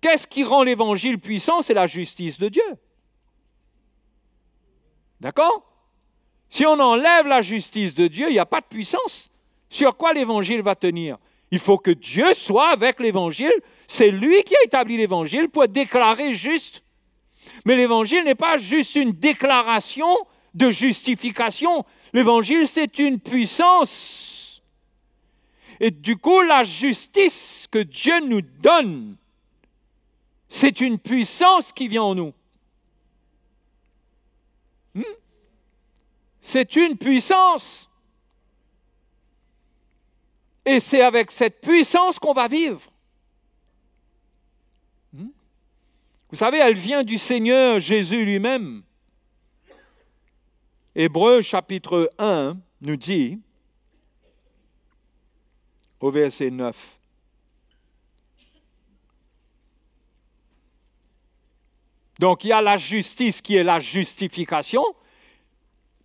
Qu'est-ce qui rend l'Évangile puissant? C'est la justice de Dieu. D'accord? Si on enlève la justice de Dieu, il n'y a pas de puissance. Sur quoi l'Évangile va tenir? Il faut que Dieu soit avec l'Évangile. C'est lui qui a établi l'Évangile pour être déclaré juste. Mais l'Évangile n'est pas juste une déclaration de justification. L'Évangile, c'est une puissance. Et du coup, la justice que Dieu nous donne, c'est une puissance qui vient en nous. C'est une puissance. Et c'est avec cette puissance qu'on va vivre. Vous savez, elle vient du Seigneur Jésus lui-même. Hébreux chapitre 1 nous dit, au verset 9, donc il y a la justice qui est la justification,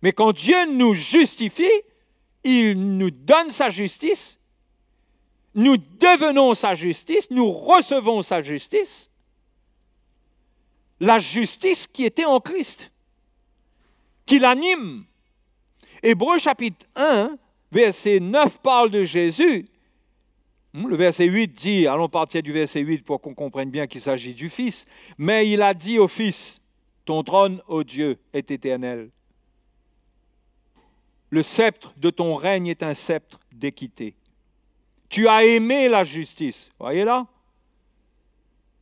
mais quand Dieu nous justifie, il nous donne sa justice, nous devenons sa justice, nous recevons sa justice, la justice qui était en Christ, qui l'anime. Hébreux chapitre 1, verset 9 parle de Jésus. Le verset 8 dit, allons partir du verset 8 pour qu'on comprenne bien qu'il s'agit du Fils, mais il a dit au Fils, ton trône, ô Dieu, est éternel. Le sceptre de ton règne est un sceptre d'équité. Tu as aimé la justice. Voyez là?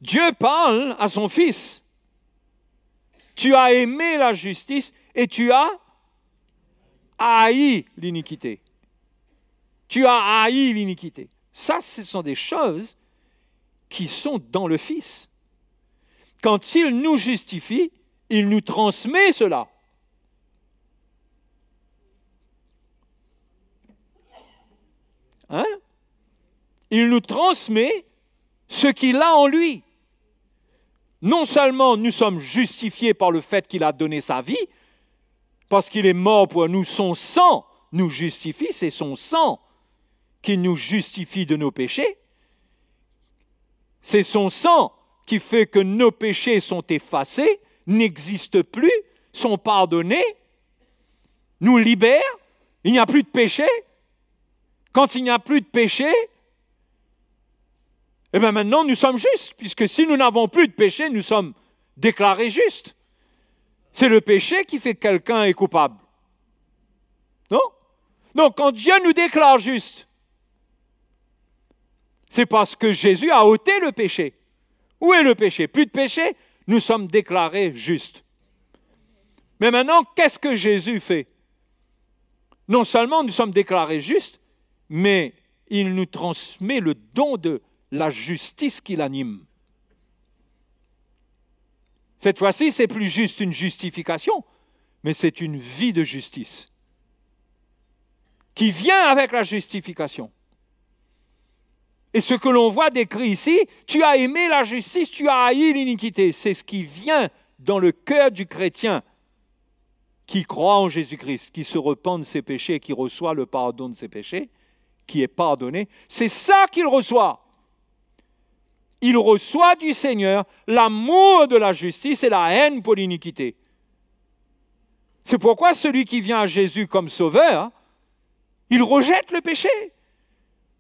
Dieu parle à son Fils. Tu as aimé la justice et tu as haï l'iniquité. Tu as haï l'iniquité. Ça, ce sont des choses qui sont dans le Fils. Quand il nous justifie, il nous transmet cela. Hein? Il nous transmet ce qu'il a en lui. Non seulement nous sommes justifiés par le fait qu'il a donné sa vie, parce qu'il est mort pour nous, son sang nous justifie, c'est son sang qui nous justifie de nos péchés. C'est son sang qui fait que nos péchés sont effacés, n'existent plus, sont pardonnés, nous libère, il n'y a plus de péché. Quand il n'y a plus de péché, eh bien maintenant nous sommes justes, puisque si nous n'avons plus de péché, nous sommes déclarés justes. C'est le péché qui fait que quelqu'un est coupable. Non? Donc quand Dieu nous déclare justes, c'est parce que Jésus a ôté le péché. Où est le péché? Plus de péché, nous sommes déclarés justes. Mais maintenant, qu'est-ce que Jésus fait? Non seulement nous sommes déclarés justes, mais il nous transmet le don de la justice qui l'anime. Cette fois-ci, ce n'est plus juste une justification, mais c'est une vie de justice qui vient avec la justification. Et ce que l'on voit décrit ici, tu as aimé la justice, tu as haï l'iniquité. C'est ce qui vient dans le cœur du chrétien qui croit en Jésus-Christ, qui se repent de ses péchés, qui reçoit le pardon de ses péchés, qui est pardonné. C'est ça qu'il reçoit. Il reçoit du Seigneur l'amour de la justice et la haine pour l'iniquité. C'est pourquoi celui qui vient à Jésus comme sauveur, il rejette le péché.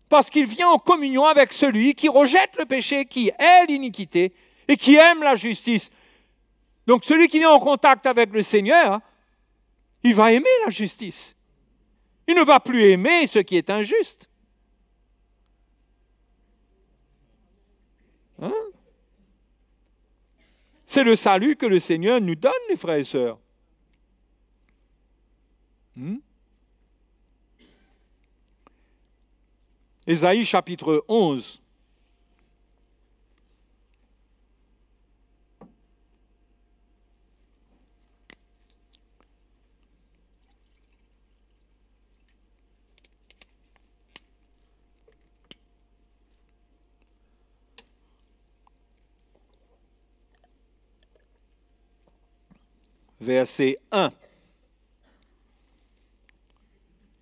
Parce qu'il vient en communion avec celui qui rejette le péché, qui hait l'iniquité et qui aime la justice. Donc celui qui vient en contact avec le Seigneur, il va aimer la justice. Il ne va plus aimer ce qui est injuste. Hein? C'est le salut que le Seigneur nous donne, les frères et sœurs. Ésaïe chapitre 11. Verset 1.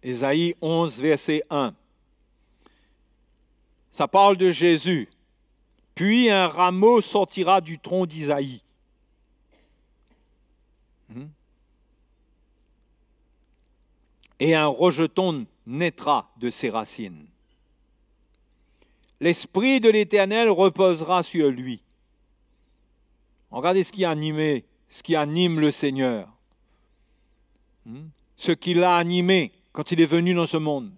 Ésaïe 11, verset 1. Ça parle de Jésus. Puis un rameau sortira du tronc d'Isaïe. et un rejeton naîtra de ses racines. L'Esprit de l'Éternel reposera sur lui. Regardez ce qui anime le Seigneur. Ce qui l'a animé quand il est venu dans ce monde.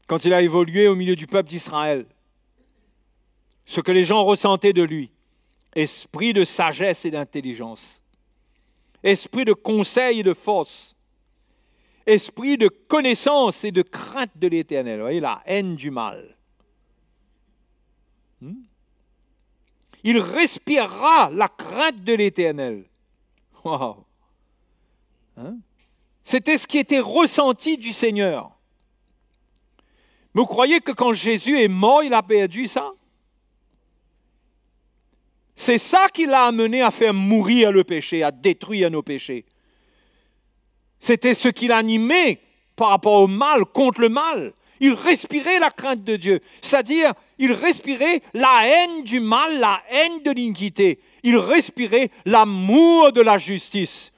Quand il a évolué au milieu du peuple d'Israël. Ce que les gens ressentaient de lui. Esprit de sagesse et d'intelligence. Esprit de conseil et de force. Esprit de connaissance et de crainte de l'Éternel. Vous voyez, la haine du mal. Il respirera la crainte de l'Éternel. Wow. C'était ce qui était ressenti du Seigneur. Mais vous croyez que quand Jésus est mort, il a perdu ça? C'est ça qui l'a amené à faire mourir le péché, à détruire nos péchés. C'était ce qui l'animait par rapport au mal, contre le mal. Il respirait la crainte de Dieu. C'est-à-dire, il respirait la haine du mal, la haine de l'iniquité. Il respirait l'amour de la justice.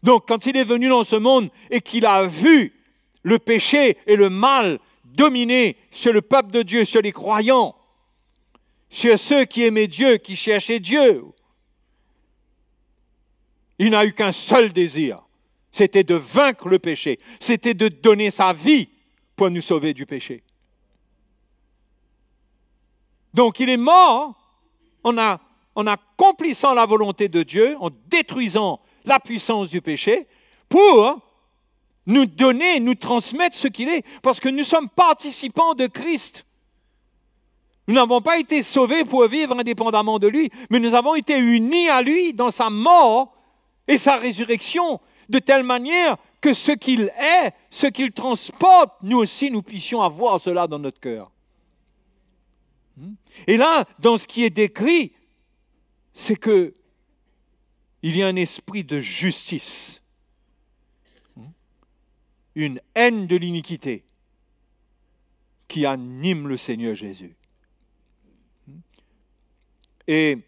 Donc, quand il est venu dans ce monde et qu'il a vu le péché et le mal dominer sur le peuple de Dieu, sur les croyants, sur ceux qui aimaient Dieu, qui cherchaient Dieu, il n'a eu qu'un seul désir. C'était de vaincre le péché. C'était de donner sa vie pour nous sauver du péché. Donc il est mort en accomplissant la volonté de Dieu, en détruisant la puissance du péché, pour nous donner, nous transmettre ce qu'il est, parce que nous sommes participants de Christ. Nous n'avons pas été sauvés pour vivre indépendamment de lui, mais nous avons été unis à lui dans sa mort et sa résurrection, de telle manière que ce qu'il est, ce qu'il transporte, nous aussi, nous puissions avoir cela dans notre cœur. Et là, dans ce qui est décrit, c'est que il y a un esprit de justice, une haine de l'iniquité qui anime le Seigneur Jésus. Et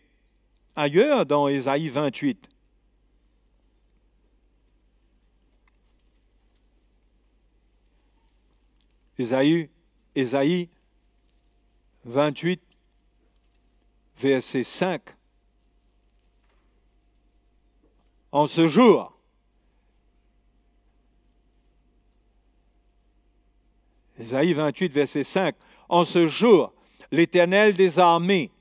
ailleurs, dans Ésaïe 28, Ésaïe 28, verset 5. En ce jour, Ésaïe 28, verset 5. En ce jour, l'Éternel des armées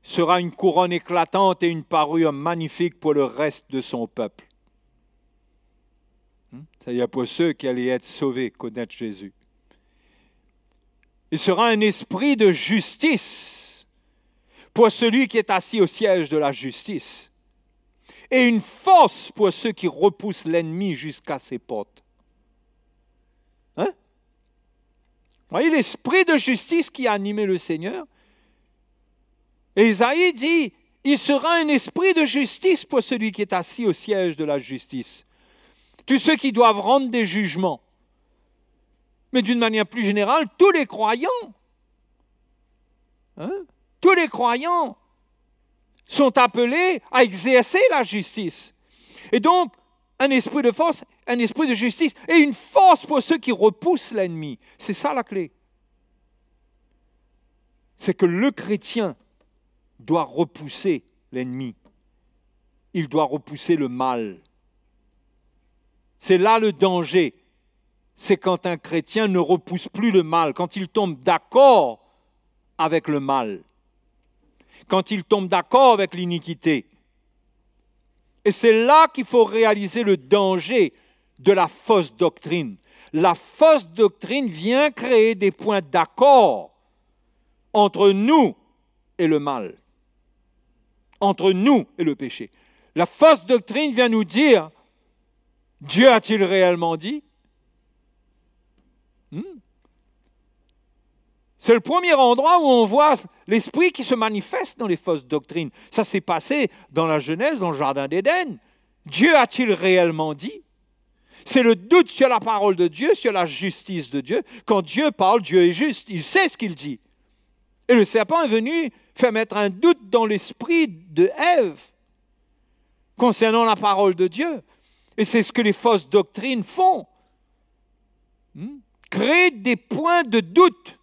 sera une couronne éclatante et une parure magnifique pour le reste de son peuple. C'est-à-dire pour ceux qui allaient être sauvés, connaître Jésus. Il sera un esprit de justice pour celui qui est assis au siège de la justice et une force pour ceux qui repoussent l'ennemi jusqu'à ses portes. Hein? Vous voyez l'esprit de justice qui a animé le Seigneur? Et Isaïe dit, il sera un esprit de justice pour celui qui est assis au siège de la justice. Tous ceux qui doivent rendre des jugements. Mais d'une manière plus générale, tous les croyants, tous les croyants sont appelés à exercer la justice. Et donc, un esprit de force, un esprit de justice et une force pour ceux qui repoussent l'ennemi. C'est ça la clé. C'est que le chrétien doit repousser l'ennemi. Il doit repousser le mal. C'est là le danger. C'est quand un chrétien ne repousse plus le mal, quand il tombe d'accord avec le mal, quand il tombe d'accord avec l'iniquité. Et c'est là qu'il faut réaliser le danger de la fausse doctrine. La fausse doctrine vient créer des points d'accord entre nous et le mal, entre nous et le péché. La fausse doctrine vient nous dire, Dieu a-t-il réellement dit? C'est le premier endroit où on voit l'esprit qui se manifeste dans les fausses doctrines. Ça s'est passé dans la Genèse, dans le Jardin d'Éden. Dieu a-t-il réellement dit? C'est le doute sur la parole de Dieu, sur la justice de Dieu. Quand Dieu parle, Dieu est juste. Il sait ce qu'il dit. Et le serpent est venu faire mettre un doute dans l'esprit de Ève concernant la parole de Dieu. Et c'est ce que les fausses doctrines font. Créer des points de doute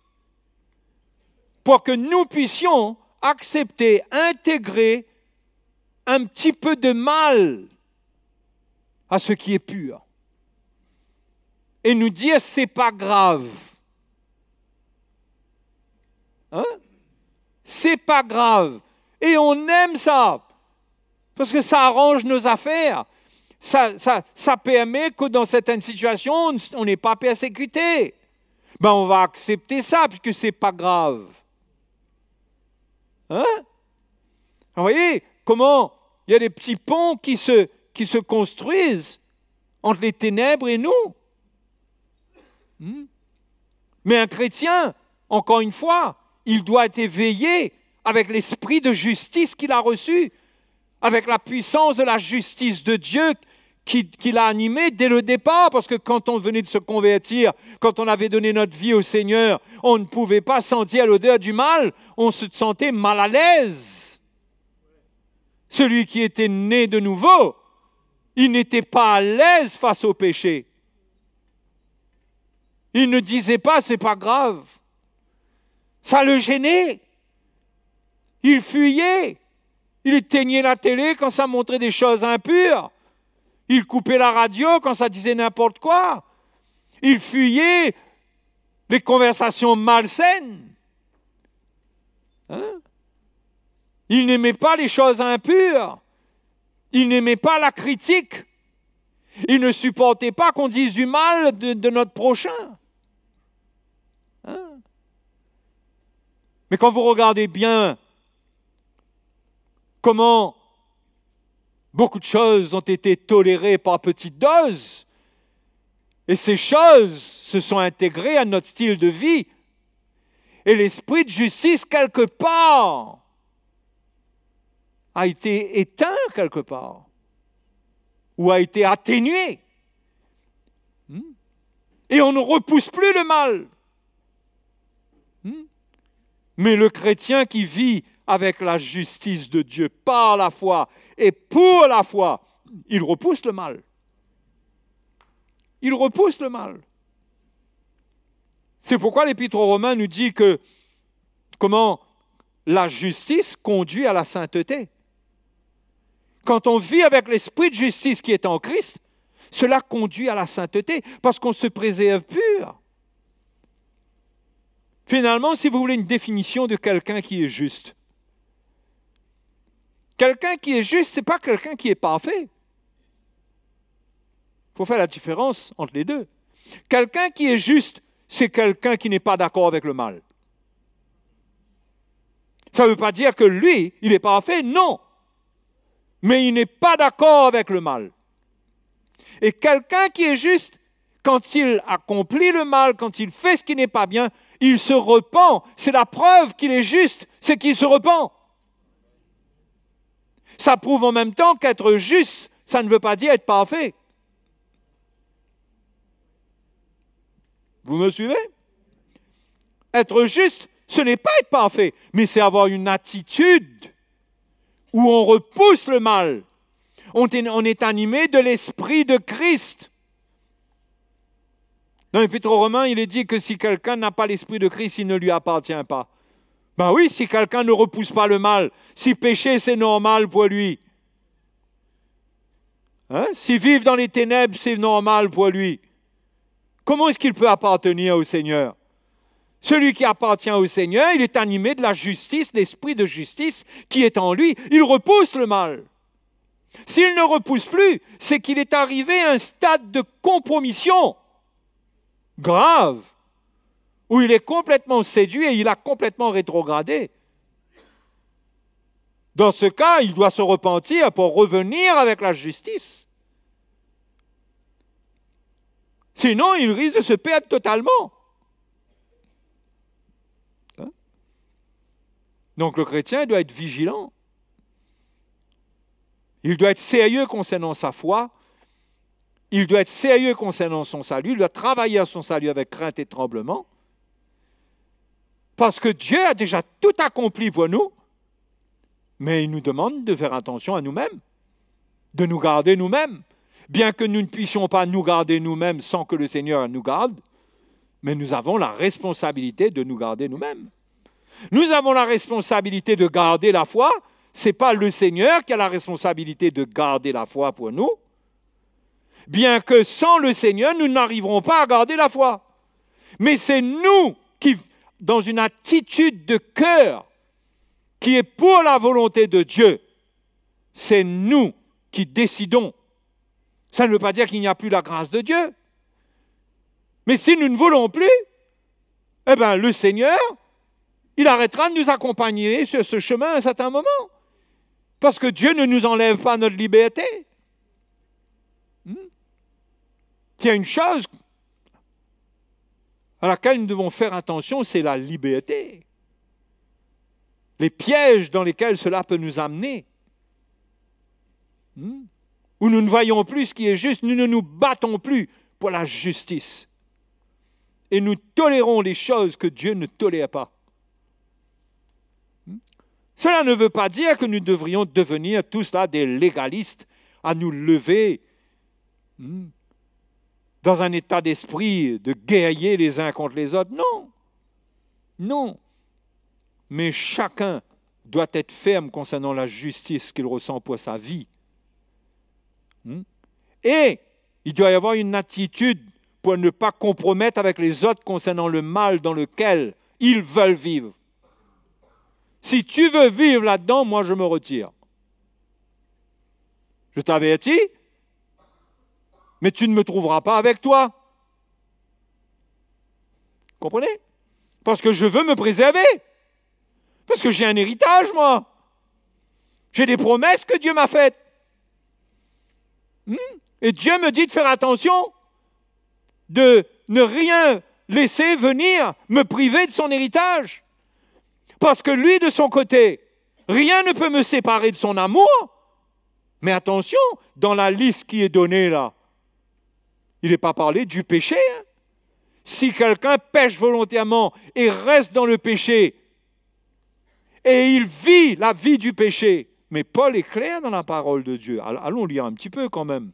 pour que nous puissions accepter, intégrer un petit peu de mal à ce qui est pur. Et nous dire, c'est pas grave. C'est pas grave. Et on aime ça. Parce que ça arrange nos affaires. Ça permet que dans certaines situations, on n'est pas persécuté. On va accepter ça, puisque ce n'est pas grave. Vous voyez comment il y a des petits ponts qui se construisent entre les ténèbres et nous. Mais un chrétien, encore une fois, il doit être éveillé avec l'esprit de justice qu'il a reçu, avec la puissance de la justice de Dieu qui l'a animé dès le départ, parce que quand on venait de se convertir, quand on avait donné notre vie au Seigneur, on ne pouvait pas sentir l'odeur du mal, on se sentait mal à l'aise. Celui qui était né de nouveau, il n'était pas à l'aise face au péché. Il ne disait pas, c'est pas grave. Ça le gênait. Il fuyait. Il éteignait la télé quand ça montrait des choses impures. Il coupait la radio quand ça disait n'importe quoi. Il fuyait des conversations malsaines. Il n'aimait pas les choses impures. Il n'aimait pas la critique. Il ne supportait pas qu'on dise du mal de notre prochain. Mais quand vous regardez bien comment beaucoup de choses ont été tolérées par petites doses, et ces choses se sont intégrées à notre style de vie, et l'esprit de justice, quelque part, a été éteint quelque part, ou a été atténué. Et on ne repousse plus le mal. Mais le chrétien qui vit avec la justice de Dieu par la foi et pour la foi, il repousse le mal. Il repousse le mal. C'est pourquoi l'Épître aux Romains nous dit que comment la justice conduit à la sainteté. Quand on vit avec l'esprit de justice qui est en Christ, cela conduit à la sainteté parce qu'on se préserve pur. Finalement, si vous voulez une définition de quelqu'un qui est juste, quelqu'un qui est juste, ce n'est pas quelqu'un qui est parfait. Il faut faire la différence entre les deux. Quelqu'un qui est juste, c'est quelqu'un qui n'est pas d'accord avec le mal. Ça ne veut pas dire que lui, il est parfait, non. Mais il n'est pas d'accord avec le mal. Et quelqu'un qui est juste, quand il accomplit le mal, quand il fait ce qui n'est pas bien, il se repent. C'est la preuve qu'il est juste, c'est qu'il se repent. Ça prouve en même temps qu'être juste, ça ne veut pas dire être parfait. Vous me suivez? Être juste, ce n'est pas être parfait, mais c'est avoir une attitude où on repousse le mal. On est animé de l'esprit de Christ. Dans l'Épître aux Romains, il est dit que si quelqu'un n'a pas l'esprit de Christ, il ne lui appartient pas. Ben oui, si quelqu'un ne repousse pas le mal, si pécher c'est normal pour lui, si vivre dans les ténèbres c'est normal pour lui, comment est-ce qu'il peut appartenir au Seigneur? Celui qui appartient au Seigneur, il est animé de la justice, l'esprit de justice qui est en lui. Il repousse le mal. S'il ne repousse plus, c'est qu'il est arrivé à un stade de compromission grave, où il est complètement séduit et il a complètement rétrogradé. Dans ce cas, il doit se repentir pour revenir avec la justice. Sinon, il risque de se perdre totalement. Donc le chrétien doit être vigilant. Il doit être sérieux concernant sa foi. Il doit être sérieux concernant son salut. Il doit travailler à son salut avec crainte et tremblement. Parce que Dieu a déjà tout accompli pour nous. Mais il nous demande de faire attention à nous-mêmes, de nous garder nous-mêmes. bien que nous ne puissions pas nous garder nous-mêmes sans que le Seigneur nous garde, mais nous avons la responsabilité de nous garder nous-mêmes. Nous avons la responsabilité de garder la foi. Ce n'est pas le Seigneur qui a la responsabilité de garder la foi pour nous, bien que sans le Seigneur, nous n'arriverons pas à garder la foi. Mais c'est nous qui, dans une attitude de cœur qui est pour la volonté de Dieu, c'est nous qui décidons. Ça ne veut pas dire qu'il n'y a plus la grâce de Dieu. Mais si nous ne voulons plus, eh bien, le Seigneur, il arrêtera de nous accompagner sur ce chemin à un certain moment. Parce que Dieu ne nous enlève pas notre liberté. Il y a une chose à laquelle nous devons faire attention, c'est la liberté. Les pièges dans lesquels cela peut nous amener. Où nous ne voyons plus ce qui est juste, nous ne nous battons plus pour la justice. Et nous tolérons les choses que Dieu ne tolère pas. Cela ne veut pas dire que nous devrions devenir tous là des légalistes, à nous lever dans un état d'esprit de guerrier les uns contre les autres. Non, non. Mais chacun doit être ferme concernant la justice qu'il ressent pour sa vie. Et il doit y avoir une attitude pour ne pas compromettre avec les autres concernant le mal dans lequel ils veulent vivre. Si tu veux vivre là-dedans, moi je me retire. Je t'avertis, mais tu ne me trouveras pas avec toi. Comprenez? Parce que je veux me préserver. Parce que j'ai un héritage, moi. J'ai des promesses que Dieu m'a faites. Et Dieu me dit de faire attention, de ne rien laisser venir me priver de son héritage. Parce que lui, de son côté, rien ne peut me séparer de son amour. Mais attention, dans la liste qui est donnée là, il n'est pas parlé du péché. Si quelqu'un pêche volontairement et reste dans le péché, et il vit la vie du péché, mais Paul est clair dans la parole de Dieu. Allons lire un petit peu quand même.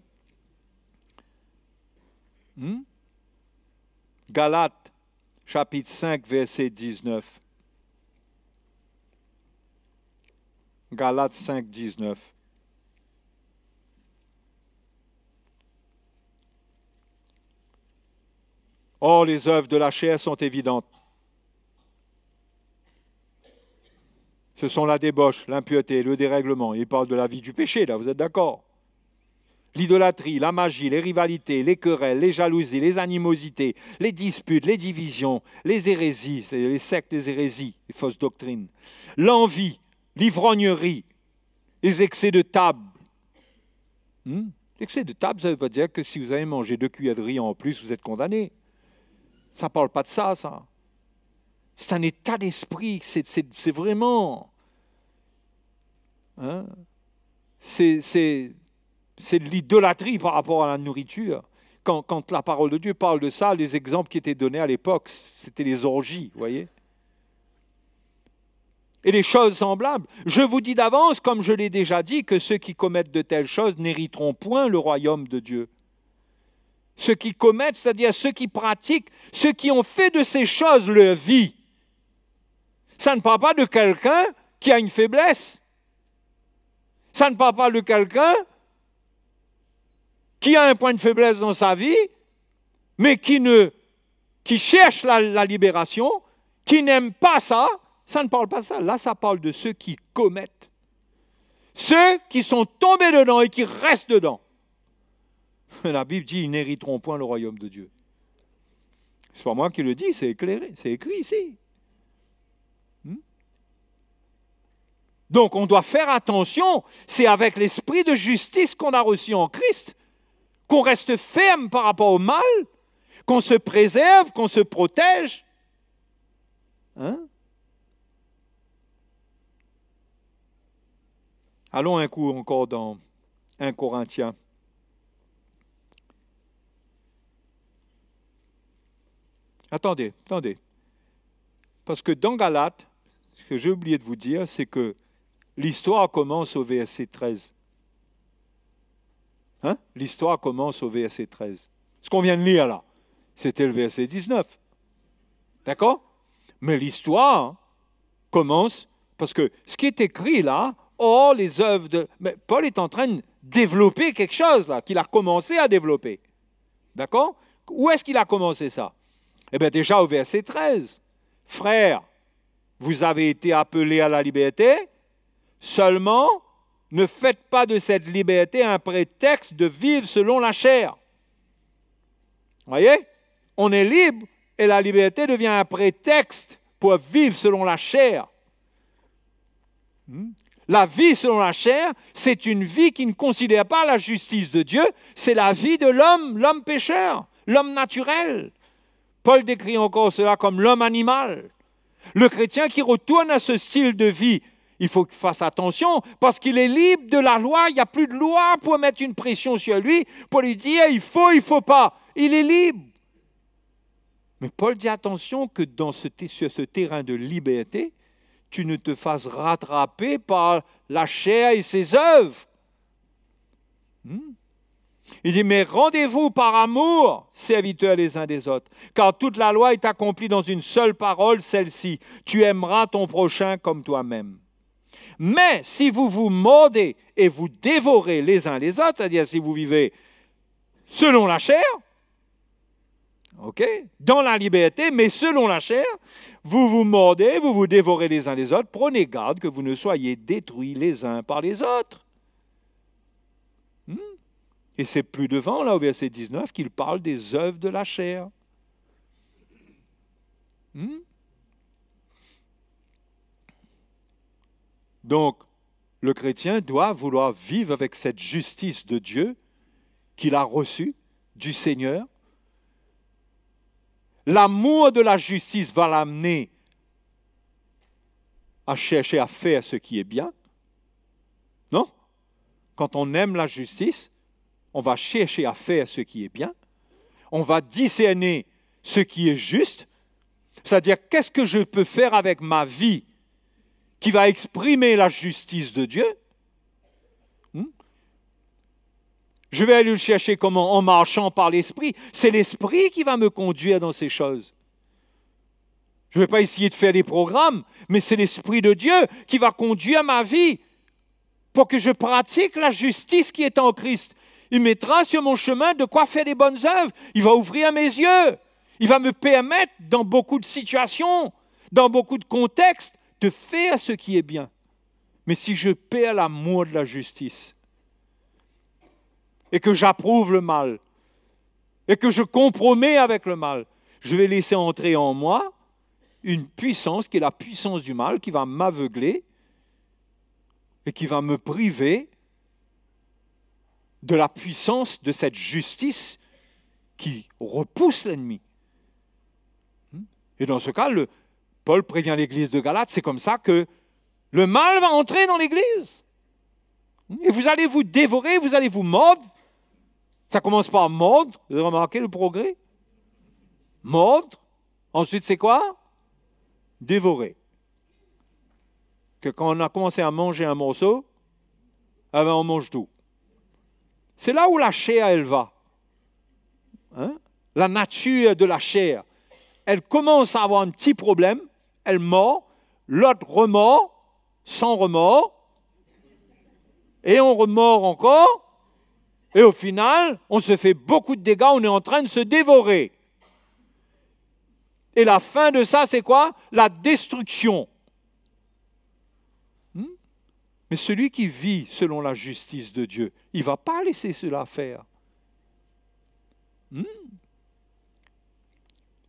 Galates, chapitre 5, verset 19. Galates 5, 19. Or, les œuvres de la chair sont évidentes. Ce sont la débauche, l'impureté, le dérèglement. Il parle de la vie du péché, là, vous êtes d'accord? L'idolâtrie, la magie, les rivalités, les querelles, les jalousies, les animosités, les disputes, les divisions, les hérésies, c'est les sectes des hérésies, les fausses doctrines, l'envie, l'ivrognerie, les excès de table. L'excès de table, ça ne veut pas dire que si vous avez mangé 2 cuillères de riz en plus, vous êtes condamné. Ça ne parle pas de ça, ça. C'est un état d'esprit, c'est vraiment... C'est de l'idolâtrie par rapport à la nourriture. Quand la parole de Dieu parle de ça, les exemples qui étaient donnés à l'époque, c'était les orgies, vous voyez. Et les choses semblables. Je vous dis d'avance, comme je l'ai déjà dit, que ceux qui commettent de telles choses n'hériteront point le royaume de Dieu. Ceux qui commettent, c'est-à-dire ceux qui pratiquent, ceux qui ont fait de ces choses leur vie. Ça ne parle pas de quelqu'un qui a une faiblesse. Ça ne parle pas de quelqu'un qui a un point de faiblesse dans sa vie, mais qui cherche la libération, qui n'aime pas ça. Ça ne parle pas de ça. Là, ça parle de ceux qui commettent. Ceux qui sont tombés dedans et qui restent dedans. La Bible dit, ils n'hériteront point le royaume de Dieu. Ce n'est pas moi qui le dis, c'est éclairé, c'est écrit ici. Donc, on doit faire attention. C'est avec l'esprit de justice qu'on a reçu en Christ qu'on reste ferme par rapport au mal, qu'on se préserve, qu'on se protège. Allons un coup encore dans 1 Corinthiens. Attendez. Parce que dans Galates, ce que j'ai oublié de vous dire, c'est que l'histoire commence au verset 13. Hein? L'histoire commence au verset 13. Ce qu'on vient de lire là, c'était le verset 19. D'accord? Mais l'histoire commence parce que ce qui est écrit là, or les œuvres de... Mais Paul est en train de développer quelque chose là, qu'il a commencé à développer. D'accord? Où est-ce qu'il a commencé ça? Eh bien déjà au verset 13. Frères, vous avez été appelés à la liberté, seulement ne faites pas de cette liberté un prétexte de vivre selon la chair. Vous voyez? On est libre et la liberté devient un prétexte pour vivre selon la chair. La vie selon la chair, c'est une vie qui ne considère pas la justice de Dieu, c'est la vie de l'homme, l'homme pécheur, l'homme naturel. Paul décrit encore cela comme l'homme animal. Le chrétien qui retourne à ce style de vie, il faut qu'il fasse attention parce qu'il est libre de la loi. Il n'y a plus de loi pour mettre une pression sur lui, pour lui dire il faut pas. Il est libre. Mais Paul dit attention que sur ce terrain de liberté, tu ne te fasses rattraper par la chair et ses œuvres. Il dit, mais rendez-vous par amour, serviteurs les uns des autres, car toute la loi est accomplie dans une seule parole, celle-ci, tu aimeras ton prochain comme toi-même. Mais si vous vous mordez et vous dévorez les uns les autres, c'est-à-dire si vous vivez selon la chair, dans la liberté, mais selon la chair, vous vous mordez, vous vous dévorez les uns les autres, prenez garde que vous ne soyez détruits les uns par les autres. Et c'est plus devant, là, au verset 19, qu'il parle des œuvres de la chair. Donc, le chrétien doit vouloir vivre avec cette justice de Dieu qu'il a reçue du Seigneur. L'amour de la justice va l'amener à chercher à faire ce qui est bien. Non? Quand on aime la justice, on va chercher à faire ce qui est bien. On va discerner ce qui est juste. C'est-à-dire, qu'est-ce que je peux faire avec ma vie qui va exprimer la justice de Dieu? Je vais aller le chercher comment? En marchant par l'Esprit. C'est l'Esprit qui va me conduire dans ces choses. Je ne vais pas essayer de faire des programmes, mais c'est l'Esprit de Dieu qui va conduire ma vie pour que je pratique la justice qui est en Christ. Il mettra sur mon chemin de quoi faire des bonnes œuvres. Il va ouvrir mes yeux. Il va me permettre, dans beaucoup de situations, dans beaucoup de contextes, de faire ce qui est bien. Mais si je perds l'amour de la justice et que j'approuve le mal et que je compromets avec le mal, je vais laisser entrer en moi une puissance qui est la puissance du mal, qui va m'aveugler et qui va me priver de la puissance de cette justice qui repousse l'ennemi. Et dans ce cas, Paul prévient l'église de Galate, c'est comme ça que le mal va entrer dans l'église. Et vous allez vous dévorer, vous allez vous mordre. Ça commence par mordre, vous avez remarqué le progrès? Mordre. Ensuite, c'est quoi? Dévorer. Que quand on a commencé à manger un morceau, eh bien, on mange tout. C'est là où la chair, elle va. La nature de la chair. Elle commence à avoir un petit problème, elle mord, l'autre remord, sans remords, et on remord encore, et au final, on se fait beaucoup de dégâts, on est en train de se dévorer. Et la fin de ça, c'est quoi? La destruction. Mais celui qui vit selon la justice de Dieu, il ne va pas laisser cela faire.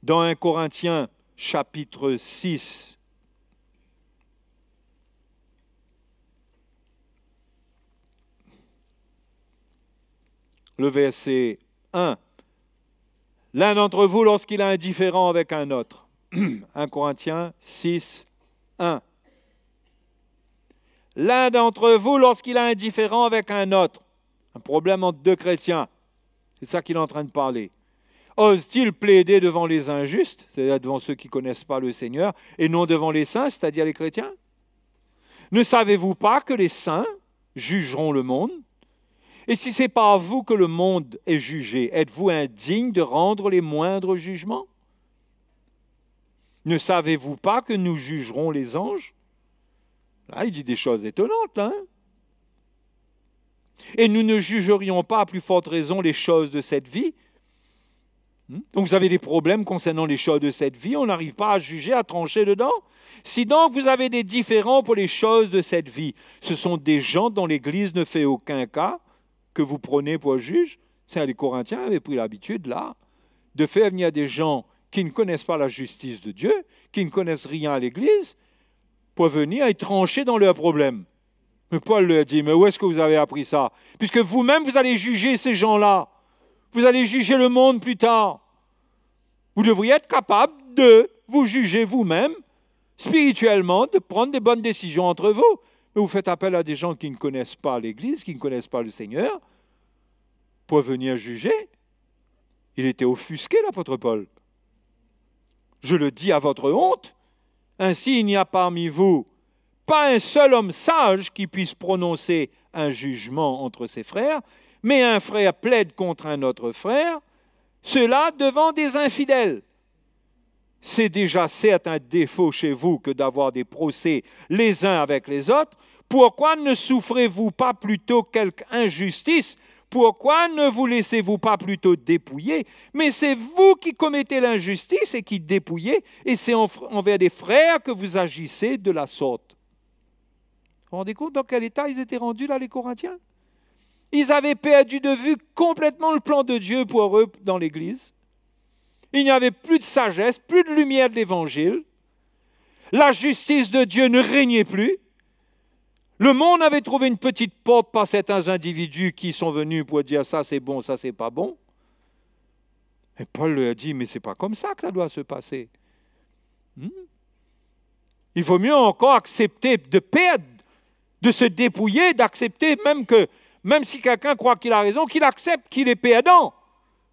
Dans 1 Corinthiens, chapitre 6, le verset 1. L'un d'entre vous, lorsqu'il est indifférent avec un autre. 1 Corinthiens 6, 1. L'un d'entre vous, lorsqu'il est indifférent avec un autre, un problème entre deux chrétiens, c'est ça qu'il est en train de parler, ose-t-il plaider devant les injustes, c'est-à-dire devant ceux qui ne connaissent pas le Seigneur, et non devant les saints, c'est-à-dire les chrétiens? Ne savez-vous pas que les saints jugeront le monde? Et si ce n'est pas à vous que le monde est jugé, êtes-vous indigne de rendre les moindres jugements? Ne savez-vous pas que nous jugerons les anges? Là, il dit des choses étonnantes, là. Hein? Et nous ne jugerions pas à plus forte raison les choses de cette vie? Donc vous avez des problèmes concernant les choses de cette vie, on n'arrive pas à juger, à trancher dedans. Si donc vous avez des différends pour les choses de cette vie, ce sont des gens dont l'Église ne fait aucun cas que vous prenez pour juge. C'est les Corinthiens avaient pris l'habitude, là, de faire venir des gens qui ne connaissent pas la justice de Dieu, qui ne connaissent rien à l'Église, pour venir et trancher dans leurs problèmes. Mais Paul leur dit, mais où est-ce que vous avez appris ça? Puisque vous-même, vous allez juger ces gens-là. Vous allez juger le monde plus tard. Vous devriez être capable de vous juger vous-même, spirituellement, de prendre des bonnes décisions entre vous. Mais vous faites appel à des gens qui ne connaissent pas l'Église, qui ne connaissent pas le Seigneur, pour venir juger. Il était offusqué, l'apôtre Paul. Je le dis à votre honte. Ainsi, il n'y a parmi vous pas un seul homme sage qui puisse prononcer un jugement entre ses frères, mais un frère plaide contre un autre frère, cela devant des infidèles. C'est déjà certes un défaut chez vous que d'avoir des procès les uns avec les autres. Pourquoi ne souffrez-vous pas plutôt quelque injustice? Pourquoi ne vous laissez-vous pas plutôt dépouiller? Mais c'est vous qui commettez l'injustice et qui dépouillez, et c'est envers des frères que vous agissez de la sorte. Vous vous rendez compte dans quel état ils étaient rendus là, les Corinthiens? Ils avaient perdu de vue complètement le plan de Dieu pour eux dans l'Église. Il n'y avait plus de sagesse, plus de lumière de l'Évangile. La justice de Dieu ne régnait plus. Le monde avait trouvé une petite porte par certains individus qui sont venus pour dire ça c'est bon, ça c'est pas bon. Et Paul leur dit, mais c'est pas comme ça que ça doit se passer. Il vaut mieux encore accepter de perdre, de se dépouiller, d'accepter même si quelqu'un croit qu'il a raison, qu'il accepte qu'il est perdant,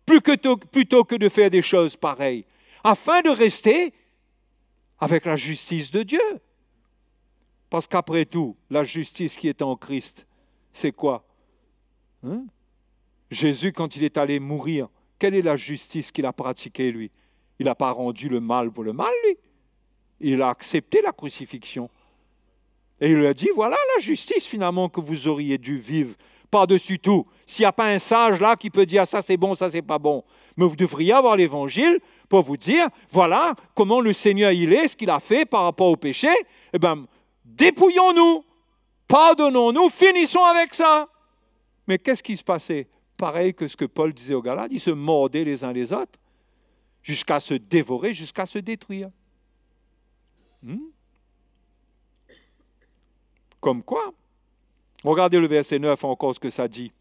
plutôt que de faire des choses pareilles, afin de rester avec la justice de Dieu. Parce qu'après tout, la justice qui est en Christ, c'est quoi? Jésus, quand il est allé mourir, quelle est la justice qu'il a pratiquée, lui? Il n'a pas rendu le mal pour le mal, lui. Il a accepté la crucifixion. Et il lui a dit, voilà la justice finalement que vous auriez dû vivre par-dessus tout. S'il n'y a pas un sage là qui peut dire ça c'est bon, ça c'est pas bon. Mais vous devriez avoir l'Évangile pour vous dire, voilà comment le Seigneur il est, ce qu'il a fait par rapport au péché. Eh bien, dépouillons-nous, pardonnons-nous, finissons avec ça. Mais qu'est-ce qui se passait? Pareil que ce que Paul disait aux Galates, ils se mordaient les uns les autres jusqu'à se dévorer, jusqu'à se détruire. Comme quoi? Regardez le verset 9 encore ce que ça dit.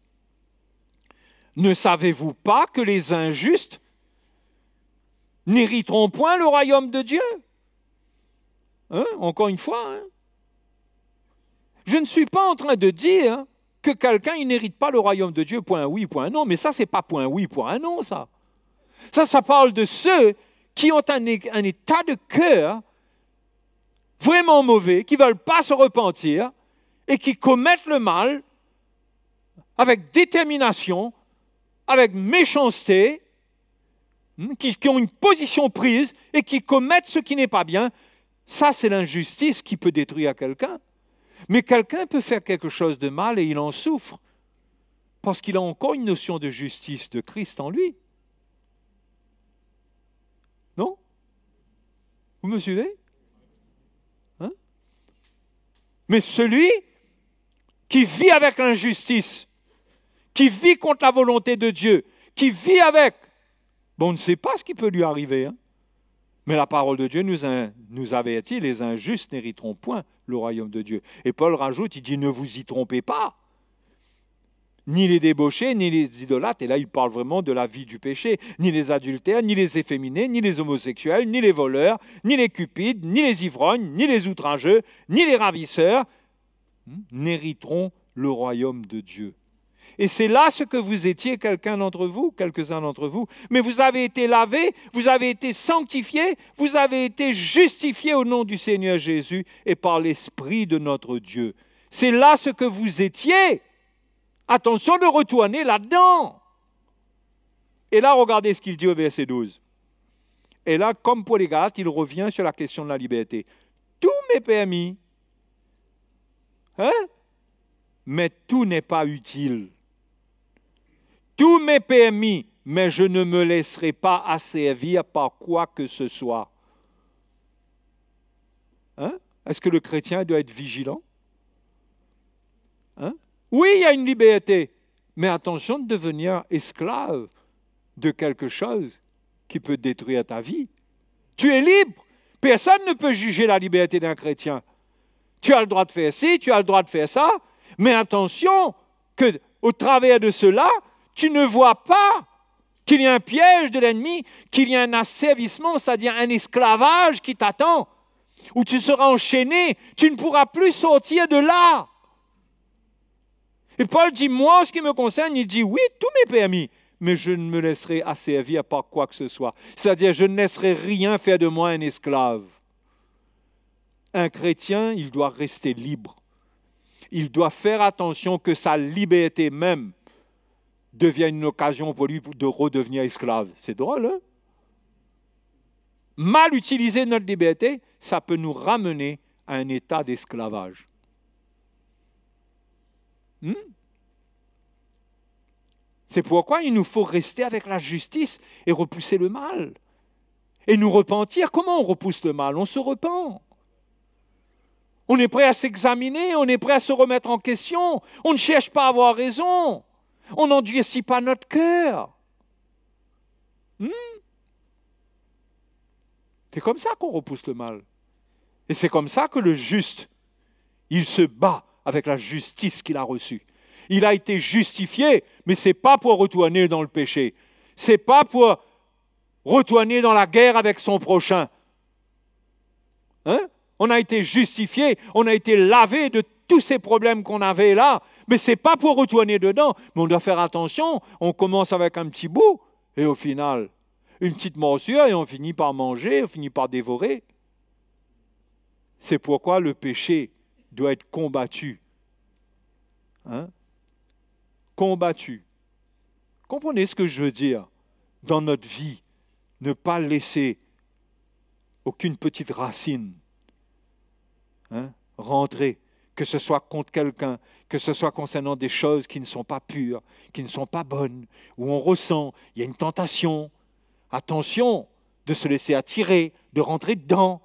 Ne savez-vous pas que les injustes n'hériteront point le royaume de Dieu? Encore une fois. Je ne suis pas en train de dire que quelqu'un n'hérite pas le royaume de Dieu, point oui, point non. Mais ça, c'est pas point oui, point non, ça. Ça parle de ceux qui ont un état de cœur vraiment mauvais, qui ne veulent pas se repentir et qui commettent le mal avec détermination, avec méchanceté, qui ont une position prise et qui commettent ce qui n'est pas bien. Ça, c'est l'injustice qui peut détruire quelqu'un. Mais quelqu'un peut faire quelque chose de mal et il en souffre parce qu'il a encore une notion de justice de Christ en lui. Non? Vous me suivez? Mais celui qui vit avec l'injustice, qui vit contre la volonté de Dieu, qui vit avec, on ne sait pas ce qui peut lui arriver. Mais la parole de Dieu nous avertit, les injustes n'hériteront point le royaume de Dieu. Et Paul rajoute, il dit, ne vous y trompez pas. Ni les débauchés, ni les idolâtres, et là il parle vraiment de la vie du péché, ni les adultères, ni les efféminés, ni les homosexuels, ni les voleurs, ni les cupides, ni les ivrognes, ni les outrageux, ni les ravisseurs, n'hériteront le royaume de Dieu. Et c'est là ce que vous étiez, quelqu'un d'entre vous, quelques-uns d'entre vous, mais vous avez été lavés, vous avez été sanctifiés, vous avez été justifiés au nom du Seigneur Jésus et par l'Esprit de notre Dieu. C'est là ce que vous étiez. Attention de retourner là-dedans. Et là, regardez ce qu'il dit au verset 12. Et là, comme pour les Galates, il revient sur la question de la liberté. Tout m'est permis. Hein? Mais tout n'est pas utile. Tout m'est permis, mais je ne me laisserai pas asservir par quoi que ce soit. Hein? Est-ce que le chrétien doit être vigilant? Hein? Oui, il y a une liberté, mais attention de devenir esclave de quelque chose qui peut détruire ta vie. Tu es libre. Personne ne peut juger la liberté d'un chrétien. Tu as le droit de faire ci, tu as le droit de faire ça, mais attention qu'au travers de cela, tu ne vois pas qu'il y a un piège de l'ennemi, qu'il y a un asservissement, c'est-à-dire un esclavage qui t'attend, où tu seras enchaîné, tu ne pourras plus sortir de là. Et Paul dit, moi, en ce qui me concerne, il dit, oui, tout m'est permis, mais je ne me laisserai asservir par quoi que ce soit. C'est-à-dire, je ne laisserai rien faire de moi un esclave. Un chrétien, il doit rester libre. Il doit faire attention que sa liberté même devienne une occasion pour lui de redevenir esclave. C'est drôle, hein? Mal utiliser notre liberté, ça peut nous ramener à un état d'esclavage. C'est pourquoi il nous faut rester avec la justice et repousser le mal. Et nous repentir. Comment on repousse le mal? On se repent. On est prêt à s'examiner, on est prêt à se remettre en question. On ne cherche pas à avoir raison. On n'endurcit pas notre cœur. C'est comme ça qu'on repousse le mal. Et c'est comme ça que le juste, il se bat avec la justice qu'il a reçue. Il a été justifié, mais ce n'est pas pour retourner dans le péché. Ce n'est pas pour retourner dans la guerre avec son prochain. Hein? On a été justifié, on a été lavé de tous ces problèmes qu'on avait là, mais ce n'est pas pour retourner dedans. Mais on doit faire attention, on commence avec un petit bout, et au final, une petite morsure, et on finit par manger, on finit par dévorer. C'est pourquoi le péché doit être combattu. Hein? Combattu. Comprenez ce que je veux dire? Dans notre vie, ne pas laisser aucune petite racine rentrer, que ce soit contre quelqu'un, que ce soit concernant des choses qui ne sont pas pures, qui ne sont pas bonnes, où on ressent, il y a une tentation. Attention de se laisser attirer, de rentrer dedans,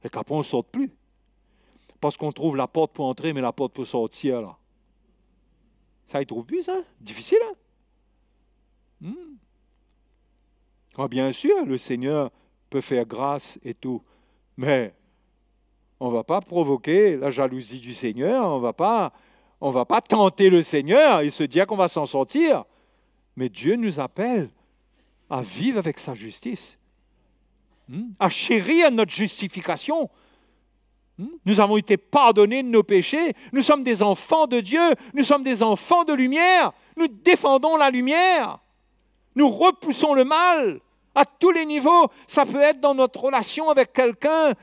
et qu'après on ne sorte plus. Parce qu'on trouve la porte pour entrer, mais la porte pour sortir, là. Ça, il ne trouve plus, ça? Difficile, hein? Ah, bien sûr, le Seigneur peut faire grâce et tout, mais on ne va pas provoquer la jalousie du Seigneur, on va pas tenter le Seigneur et se dire qu'on va s'en sortir. Mais Dieu nous appelle à vivre avec sa justice, à chérir notre justification. Nous avons été pardonnés de nos péchés, nous sommes des enfants de Dieu, nous sommes des enfants de lumière, nous défendons la lumière, nous repoussons le mal à tous les niveaux. Ça peut être dans notre relation avec quelqu'un,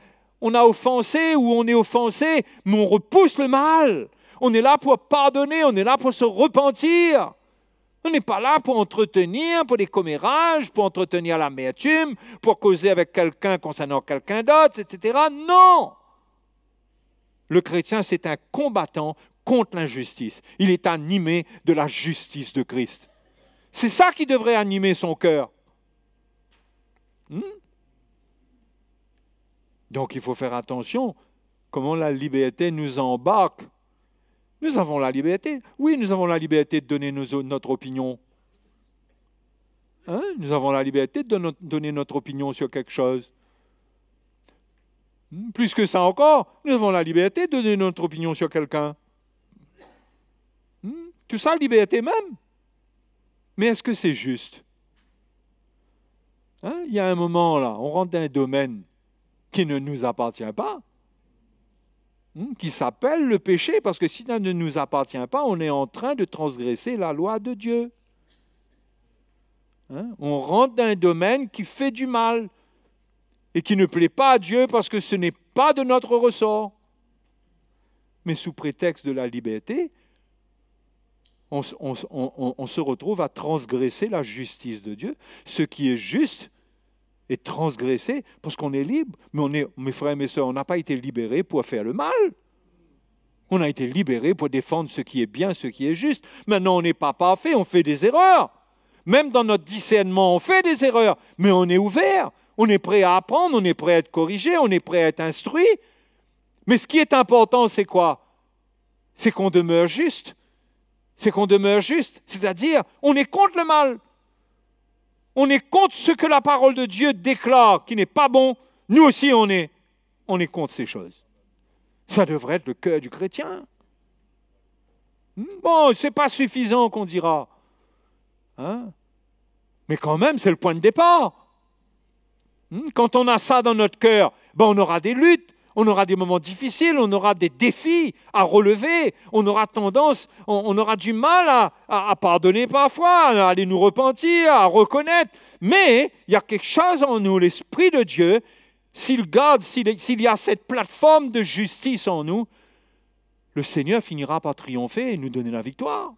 on a offensé ou on est offensé, mais on repousse le mal. On est là pour pardonner, on est là pour se repentir. On n'est pas là pour entretenir, pour des commérages, pour entretenir l'amertume, pour causer avec quelqu'un concernant quelqu'un d'autre, etc. Non! Le chrétien, c'est un combattant contre l'injustice. Il est animé de la justice de Christ. C'est ça qui devrait animer son cœur. Donc il faut faire attention comment la liberté nous embarque. Nous avons la liberté. Oui, nous avons la liberté de donner notre opinion. Nous avons la liberté de donner notre opinion sur quelque chose. Plus que ça encore, nous avons la liberté de donner notre opinion sur quelqu'un. Tout ça, liberté même. Mais est-ce que c'est juste? Il y a un moment là, on rentre dans un domaine qui ne nous appartient pas, qui s'appelle le péché, parce que si ça ne nous appartient pas, on est en train de transgresser la loi de Dieu. On rentre dans un domaine qui fait du mal et qui ne plaît pas à Dieu parce que ce n'est pas de notre ressort. Mais sous prétexte de la liberté, on se retrouve à transgresser la justice de Dieu. Ce qui est juste est transgressé parce qu'on est libre. Mais mes frères et mes sœurs, on n'a pas été libérés pour faire le mal. On a été libérés pour défendre ce qui est bien, ce qui est juste. Maintenant, on n'est pas parfait, on fait des erreurs. Même dans notre discernement, on fait des erreurs, mais on est ouvert. On est prêt à apprendre, on est prêt à être corrigé, on est prêt à être instruit. Mais ce qui est important, c'est quoi? C'est qu'on demeure juste. C'est qu'on demeure juste. C'est-à-dire, on est contre le mal. On est contre ce que la parole de Dieu déclare qui n'est pas bon. Nous aussi, on est contre ces choses. Ça devrait être le cœur du chrétien. Bon, ce n'est pas suffisant qu'on dira. Hein? Mais quand même, c'est le point de départ. Quand on a ça dans notre cœur, ben on aura des luttes, on aura des moments difficiles, on aura des défis à relever, on aura tendance, on aura du mal à pardonner parfois, à aller nous repentir, à reconnaître. Mais il y a quelque chose en nous, l'Esprit de Dieu, s'il y a cette plateforme de justice en nous, le Seigneur finira par triompher et nous donner la victoire.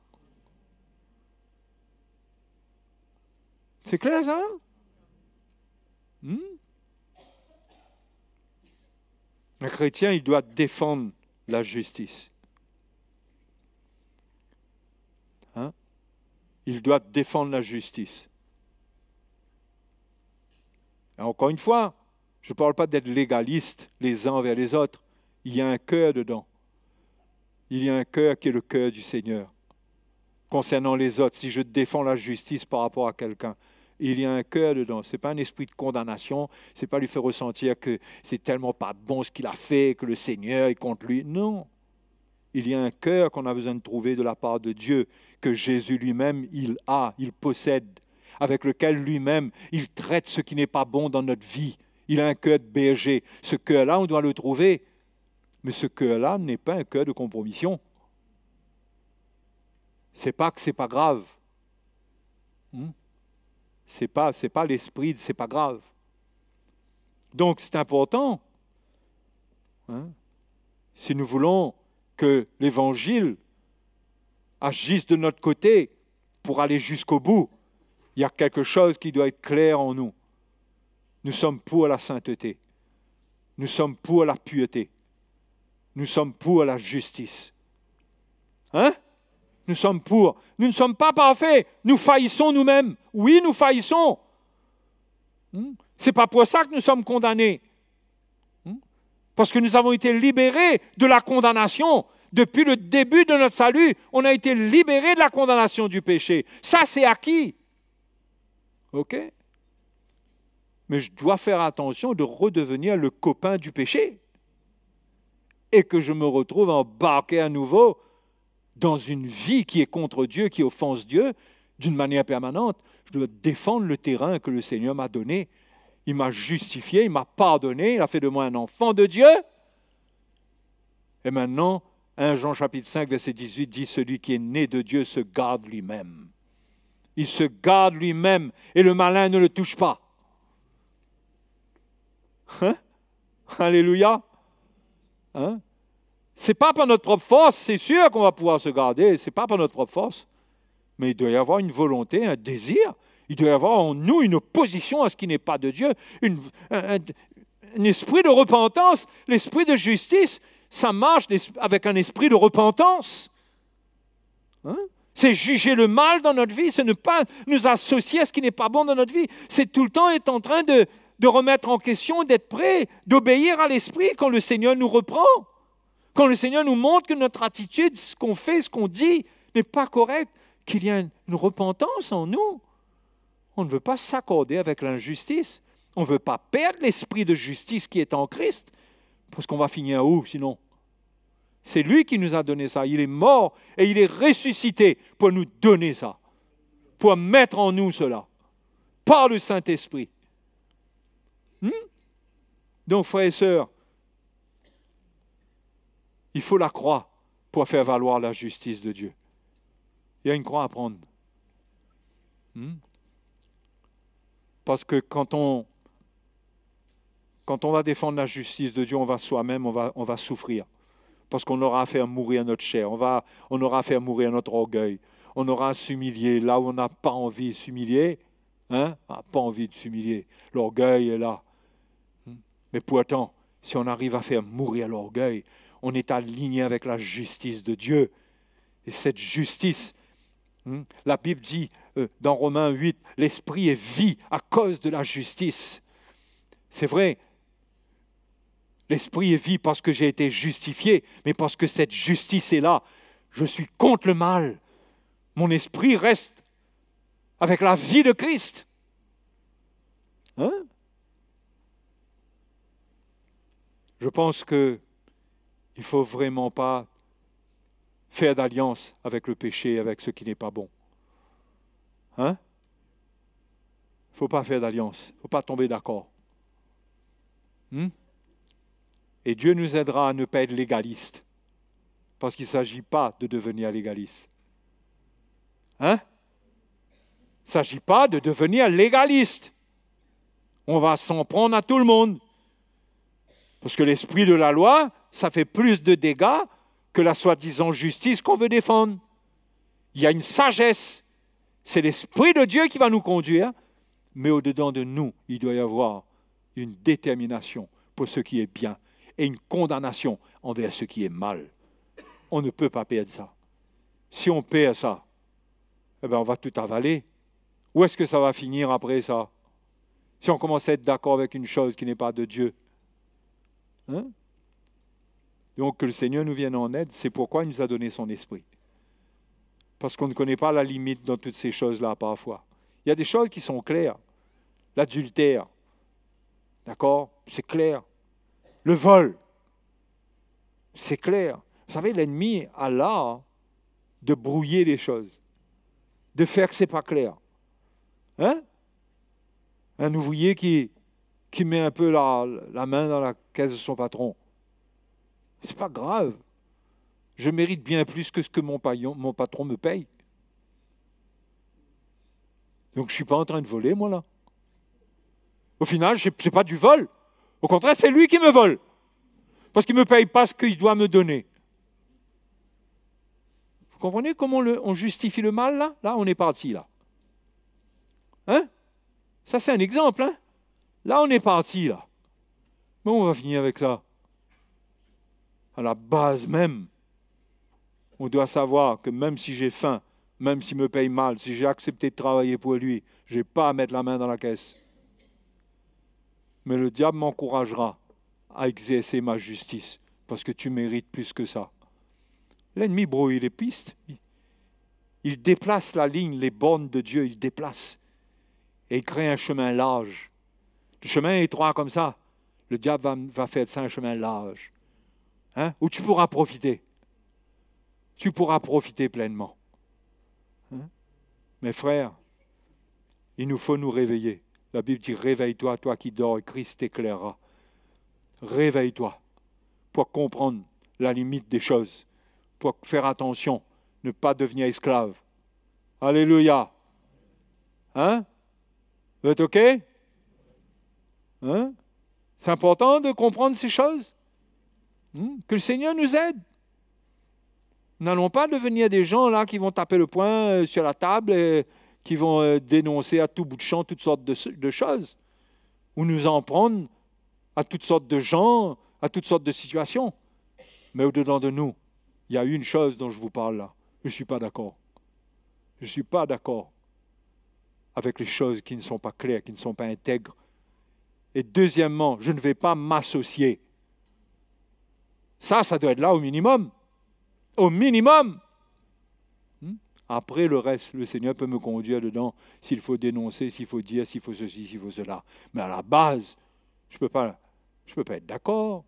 C'est clair, ça? Un chrétien, il doit défendre la justice. Il doit défendre la justice. Et encore une fois, je ne parle pas d'être légaliste les uns envers les autres. Il y a un cœur dedans. Il y a un cœur qui est le cœur du Seigneur. Concernant les autres, si je défends la justice par rapport à quelqu'un, il y a un cœur dedans. Ce n'est pas un esprit de condamnation. Ce n'est pas lui faire ressentir que c'est tellement pas bon ce qu'il a fait, que le Seigneur est contre lui. Non. Il y a un cœur qu'on a besoin de trouver de la part de Dieu, que Jésus lui-même, il possède, avec lequel lui-même, il traite ce qui n'est pas bon dans notre vie. Il a un cœur de berger. Ce cœur-là, on doit le trouver. Mais ce cœur-là n'est pas un cœur de compromission. C'est pas que c'est pas grave. C'est pas l'esprit, c'est pas grave. Donc c'est important. Si nous voulons que l'Évangile agisse de notre côté pour aller jusqu'au bout, il y a quelque chose qui doit être clair en nous. Nous sommes pour la sainteté. Nous sommes pour la pureté. Nous sommes pour la justice. Nous sommes pour. Nous ne sommes pas parfaits. Nous faillissons nous-mêmes. Oui, nous faillissons. Ce n'est pas pour ça que nous sommes condamnés. Parce que nous avons été libérés de la condamnation. Depuis le début de notre salut, on a été libérés de la condamnation du péché. Ça, c'est acquis. OK? Mais je dois faire attention de redevenir le copain du péché. Et que je me retrouve embarqué à nouveau dans une vie qui est contre Dieu, qui offense Dieu, d'une manière permanente. Je dois défendre le terrain que le Seigneur m'a donné. Il m'a justifié, il m'a pardonné, il a fait de moi un enfant de Dieu. Et maintenant, 1 Jean chapitre 5, verset 18 dit « Celui qui est né de Dieu se garde lui-même. » Il se garde lui-même et le malin ne le touche pas. Alléluia. Ce n'est pas par notre propre force, c'est sûr qu'on va pouvoir se garder, ce n'est pas par notre propre force. Mais il doit y avoir une volonté, un désir. Il doit y avoir en nous une opposition à ce qui n'est pas de Dieu, un esprit de repentance. L'esprit de justice, ça marche avec un esprit de repentance. C'est juger le mal dans notre vie, c'est ne pas nous associer à ce qui n'est pas bon dans notre vie. C'est tout le temps être en train de remettre en question, d'être prêt, d'obéir à l'esprit quand le Seigneur nous reprend. Quand le Seigneur nous montre que notre attitude, ce qu'on fait, ce qu'on dit, n'est pas correct, qu'il y a une repentance en nous. On ne veut pas s'accorder avec l'injustice. On ne veut pas perdre l'esprit de justice qui est en Christ, parce qu'on va finir où sinon? C'est lui qui nous a donné ça. Il est mort et il est ressuscité pour nous donner ça, pour mettre en nous cela, par le Saint-Esprit. Donc, frères et sœurs, il faut la croix pour faire valoir la justice de Dieu. Il y a une croix à prendre. Parce que quand on va défendre la justice de Dieu, on va soi-même, on va souffrir. Parce qu'on aura à faire mourir notre chair, on aura à faire mourir notre orgueil, on aura à s'humilier. Là où on n'a pas envie de s'humilier, hein, on n'a pas envie de s'humilier. L'orgueil est là. Mais pourtant, si on arrive à faire mourir l'orgueil, on est aligné avec la justice de Dieu. Et cette justice, la Bible dit dans Romains 8, l'esprit est vie à cause de la justice. C'est vrai, l'esprit est vie parce que j'ai été justifié, mais parce que cette justice est là. Je suis contre le mal. Mon esprit reste avec la vie de Christ. Hein? Je pense qu'il ne faut vraiment pas faire d'alliance avec le péché, avec ce qui n'est pas bon. Hein? Il ne faut pas faire d'alliance. Il ne faut pas tomber d'accord. Et Dieu nous aidera à ne pas être légaliste. Parce qu'il ne s'agit pas de devenir légaliste. Hein? Il ne s'agit pas de devenir légaliste. On va s'en prendre à tout le monde. Parce que l'esprit de la loi, ça fait plus de dégâts que la soi-disant justice qu'on veut défendre. Il y a une sagesse. C'est l'Esprit de Dieu qui va nous conduire. Mais au-dedans de nous, il doit y avoir une détermination pour ce qui est bien et une condamnation envers ce qui est mal. On ne peut pas perdre ça. Si on perd ça, eh bien on va tout avaler. Où est-ce que ça va finir après ça? Si on commence à être d'accord avec une chose qui n'est pas de Dieu. Hein? Donc que le Seigneur nous vienne en aide, c'est pourquoi il nous a donné son esprit. Parce qu'on ne connaît pas la limite dans toutes ces choses-là parfois. Il y a des choses qui sont claires. L'adultère, d'accord? C'est clair. Le vol, c'est clair. Vous savez, l'ennemi a l'art de brouiller les choses, de faire que ce n'est pas clair. Hein? Un ouvrier qui met un peu la main dans la caisse de son patron. C'est pas grave. Je mérite bien plus que ce que mon patron me paye. Donc je ne suis pas en train de voler, moi, là. Au final, ce n'est pas du vol. Au contraire, c'est lui qui me vole. Parce qu'il ne me paye pas ce qu'il doit me donner. Vous comprenez comment on justifie le mal, là? Là, on est parti, là. Hein? Ça, c'est un exemple, hein? Là, on est parti, là. Mais on va finir avec ça. À la base même, on doit savoir que même si j'ai faim, même s'il me paye mal, si j'ai accepté de travailler pour lui, je n'ai pas à mettre la main dans la caisse. Mais le diable m'encouragera à exercer ma justice, parce que tu mérites plus que ça. L'ennemi brouille les pistes. Il déplace la ligne, les bornes de Dieu, il déplace. Et il crée un chemin large. Le chemin étroit comme ça, le diable va faire de ça un chemin large. Hein? Où tu pourras profiter. Tu pourras profiter pleinement. Hein? Mes frères, il nous faut nous réveiller. La Bible dit, réveille-toi, toi qui dors, et Christ t'éclairera. Réveille-toi pour comprendre la limite des choses, pour faire attention, ne pas devenir esclave. Alléluia. Hein? Vous êtes OK? Hein? C'est important de comprendre ces choses. Que le Seigneur nous aide. N'allons pas devenir des gens là qui vont taper le poing sur la table et qui vont dénoncer à tout bout de champ toutes sortes de choses, ou nous en prendre à toutes sortes de gens, à toutes sortes de situations. Mais au-dedans de nous, il y a une chose dont je vous parle là. Je ne suis pas d'accord. Je ne suis pas d'accord avec les choses qui ne sont pas claires, qui ne sont pas intègres. Et deuxièmement, je ne vais pas m'associer. Ça doit être là au minimum. Au minimum. Après, le reste, le Seigneur peut me conduire dedans s'il faut dénoncer, s'il faut dire, s'il faut ceci, s'il faut cela. Mais à la base, je ne peux pas être d'accord.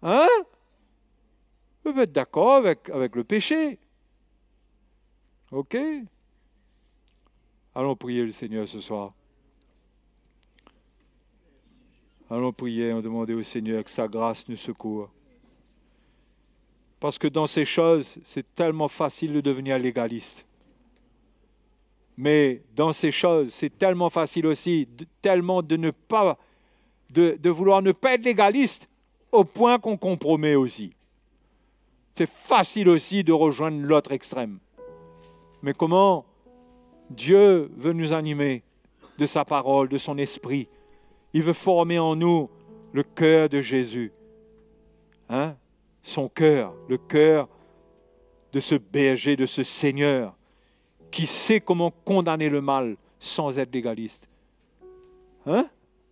Hein? Je peux pas être d'accord avec le péché. OK? Allons prier le Seigneur ce soir. Allons prier, on demander au Seigneur que sa grâce nous secoue. Parce que dans ces choses, c'est tellement facile de devenir légaliste. Mais dans ces choses, c'est tellement facile aussi, tellement de vouloir ne pas être légaliste au point qu'on compromet aussi. C'est facile aussi de rejoindre l'autre extrême. Mais comment Dieu veut nous animer de sa parole, de son esprit. Il veut former en nous le cœur de Jésus. Hein? Son cœur, le cœur de ce berger, de ce Seigneur qui sait comment condamner le mal sans être légaliste. Hein?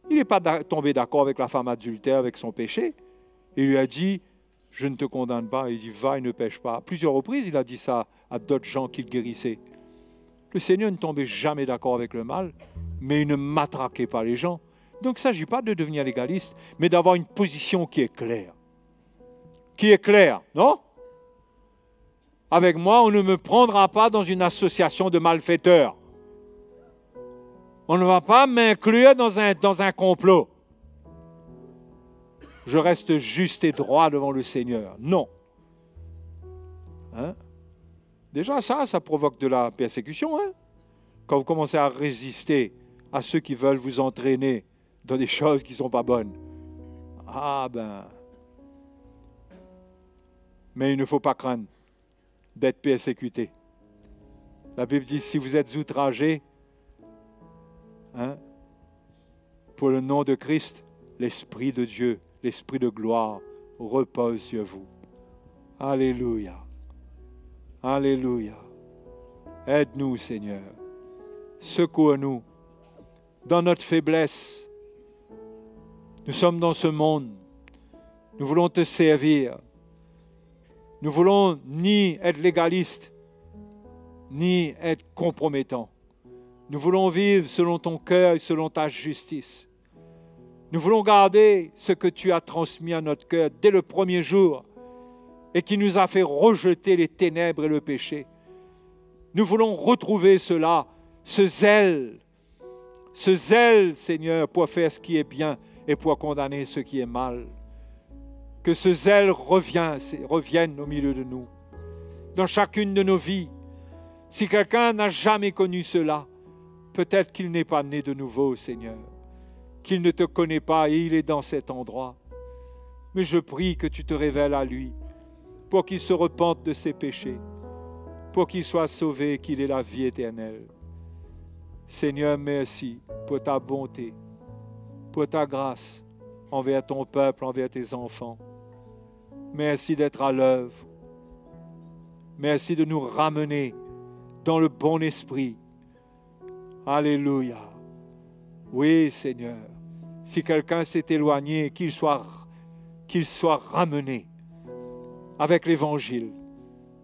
Il n'est pas tombé d'accord avec la femme adultère, avec son péché. Il lui a dit, je ne te condamne pas. Il dit, va et ne pêche pas. À plusieurs reprises, il a dit ça à d'autres gens qu'il guérissait. Le Seigneur ne tombait jamais d'accord avec le mal, mais il ne matraquait pas les gens. Donc il ne s'agit pas de devenir légaliste, mais d'avoir une position qui est claire. Qui est claire, non? Avec moi, on ne me prendra pas dans une association de malfaiteurs. On ne va pas m'inclure dans un complot. Je reste juste et droit devant le Seigneur. Non. Hein? Déjà, ça provoque de la persécution. Hein? Quand vous commencez à résister à ceux qui veulent vous entraîner dans des choses qui ne sont pas bonnes. Ah ben. Mais il ne faut pas craindre d'être persécuté. La Bible dit, si vous êtes outragés, hein, pour le nom de Christ, l'Esprit de Dieu, l'Esprit de gloire repose sur vous. Alléluia. Alléluia. Aide-nous, Seigneur. Secours-nous dans notre faiblesse. Nous sommes dans ce monde. Nous voulons te servir. Nous voulons ni être légalistes, ni être compromettants. Nous voulons vivre selon ton cœur et selon ta justice. Nous voulons garder ce que tu as transmis à notre cœur dès le premier jour et qui nous a fait rejeter les ténèbres et le péché. Nous voulons retrouver cela, ce zèle, Seigneur, pour faire ce qui est bien et pour condamner ce qui est mal. Que ce zèle revienne au milieu de nous, dans chacune de nos vies. Si quelqu'un n'a jamais connu cela, peut-être qu'il n'est pas né de nouveau, Seigneur, qu'il ne te connaît pas et il est dans cet endroit. Mais je prie que tu te révèles à lui pour qu'il se repente de ses péchés, pour qu'il soit sauvé et qu'il ait la vie éternelle. Seigneur, merci pour ta bonté, pour ta grâce envers ton peuple, envers tes enfants. Merci d'être à l'œuvre. Merci de nous ramener dans le bon esprit. Alléluia. Oui, Seigneur. Si quelqu'un s'est éloigné, qu'il soit ramené avec l'Évangile,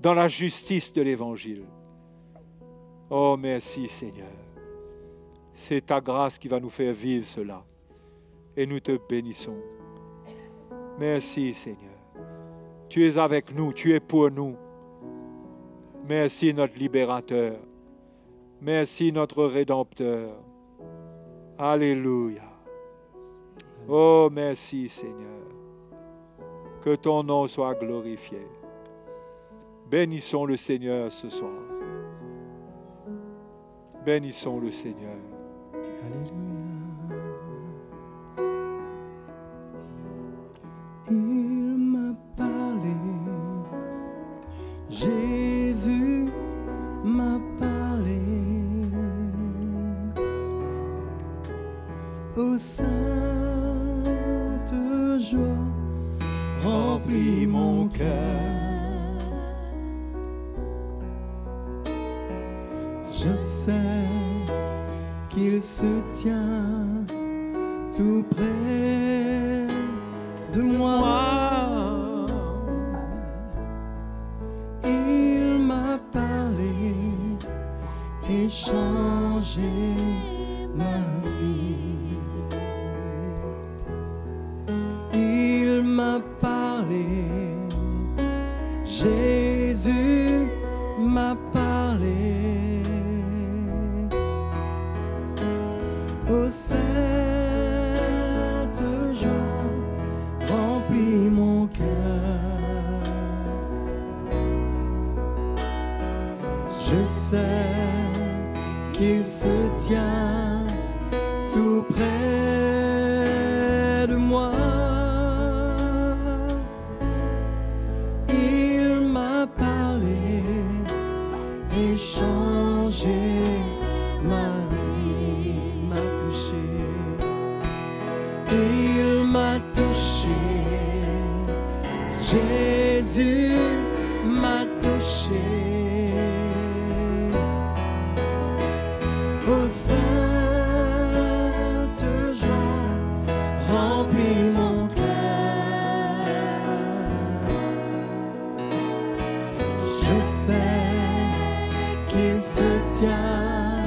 dans la justice de l'Évangile. Oh, merci, Seigneur. C'est ta grâce qui va nous faire vivre cela. Et nous te bénissons. Merci, Seigneur. Tu es avec nous, tu es pour nous. Merci, notre libérateur. Merci, notre rédempteur. Alléluia. Oh, merci, Seigneur. Que ton nom soit glorifié. Bénissons le Seigneur ce soir. Bénissons le Seigneur. Alléluia. Il m'a parlé, Jésus m'a parlé, ô sainte joie remplit mon cœur. Je sais qu'il se tient tout près de moi. Il m'a parlé et changé ma vie. Il m'a parlé, Jésus m'a parlé. Ô sainte joie remplit mon cœur. Je sais qu'il se tient tout près de moi. Il m'a parlé et changé Jésus m'a touché. Oh, sainte joie remplit mon cœur. Je sais qu'il se tient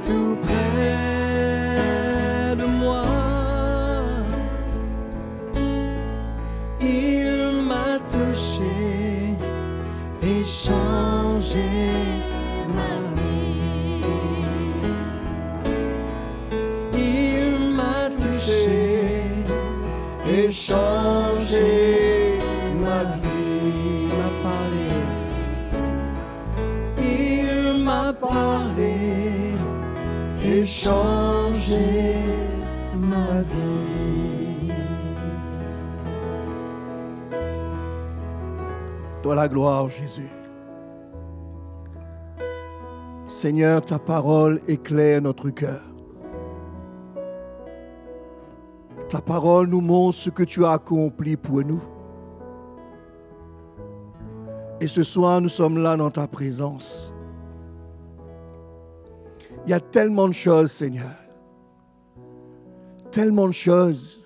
tout près de moi. Il m'a touché et changé ma vie. Il m'a touché et changé ma vie. Il m'a parlé. Il m'a parlé et changé ma vie. Toi la gloire, Jésus. Seigneur, ta parole éclaire notre cœur. Ta parole nous montre ce que tu as accompli pour nous. Et ce soir, nous sommes là dans ta présence. Il y a tellement de choses, Seigneur. Tellement de choses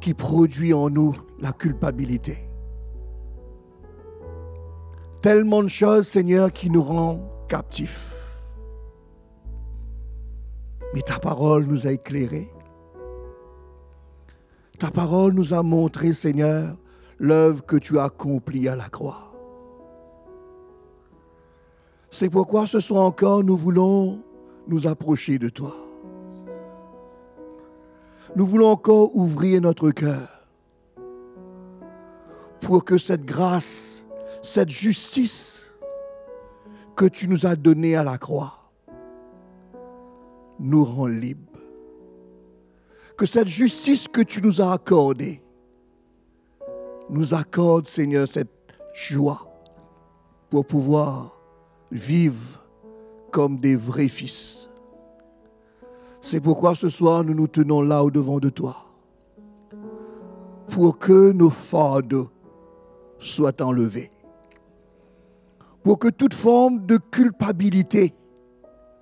qui produisent en nous la culpabilité. Tellement de choses, Seigneur, qui nous rendent captifs. Mais ta parole nous a éclairés. Ta parole nous a montré, Seigneur, l'œuvre que tu as accomplie à la croix. C'est pourquoi ce soir encore, nous voulons nous approcher de toi. Nous voulons encore ouvrir notre cœur pour que cette grâce, cette justice que tu nous as donnée à la croix nous rend libres. Que cette justice que tu nous as accordée nous accorde, Seigneur, cette joie pour pouvoir vivre comme des vrais fils. C'est pourquoi ce soir, nous nous tenons là au-devant de toi pour que nos fardeaux soient enlevés, pour que toute forme de culpabilité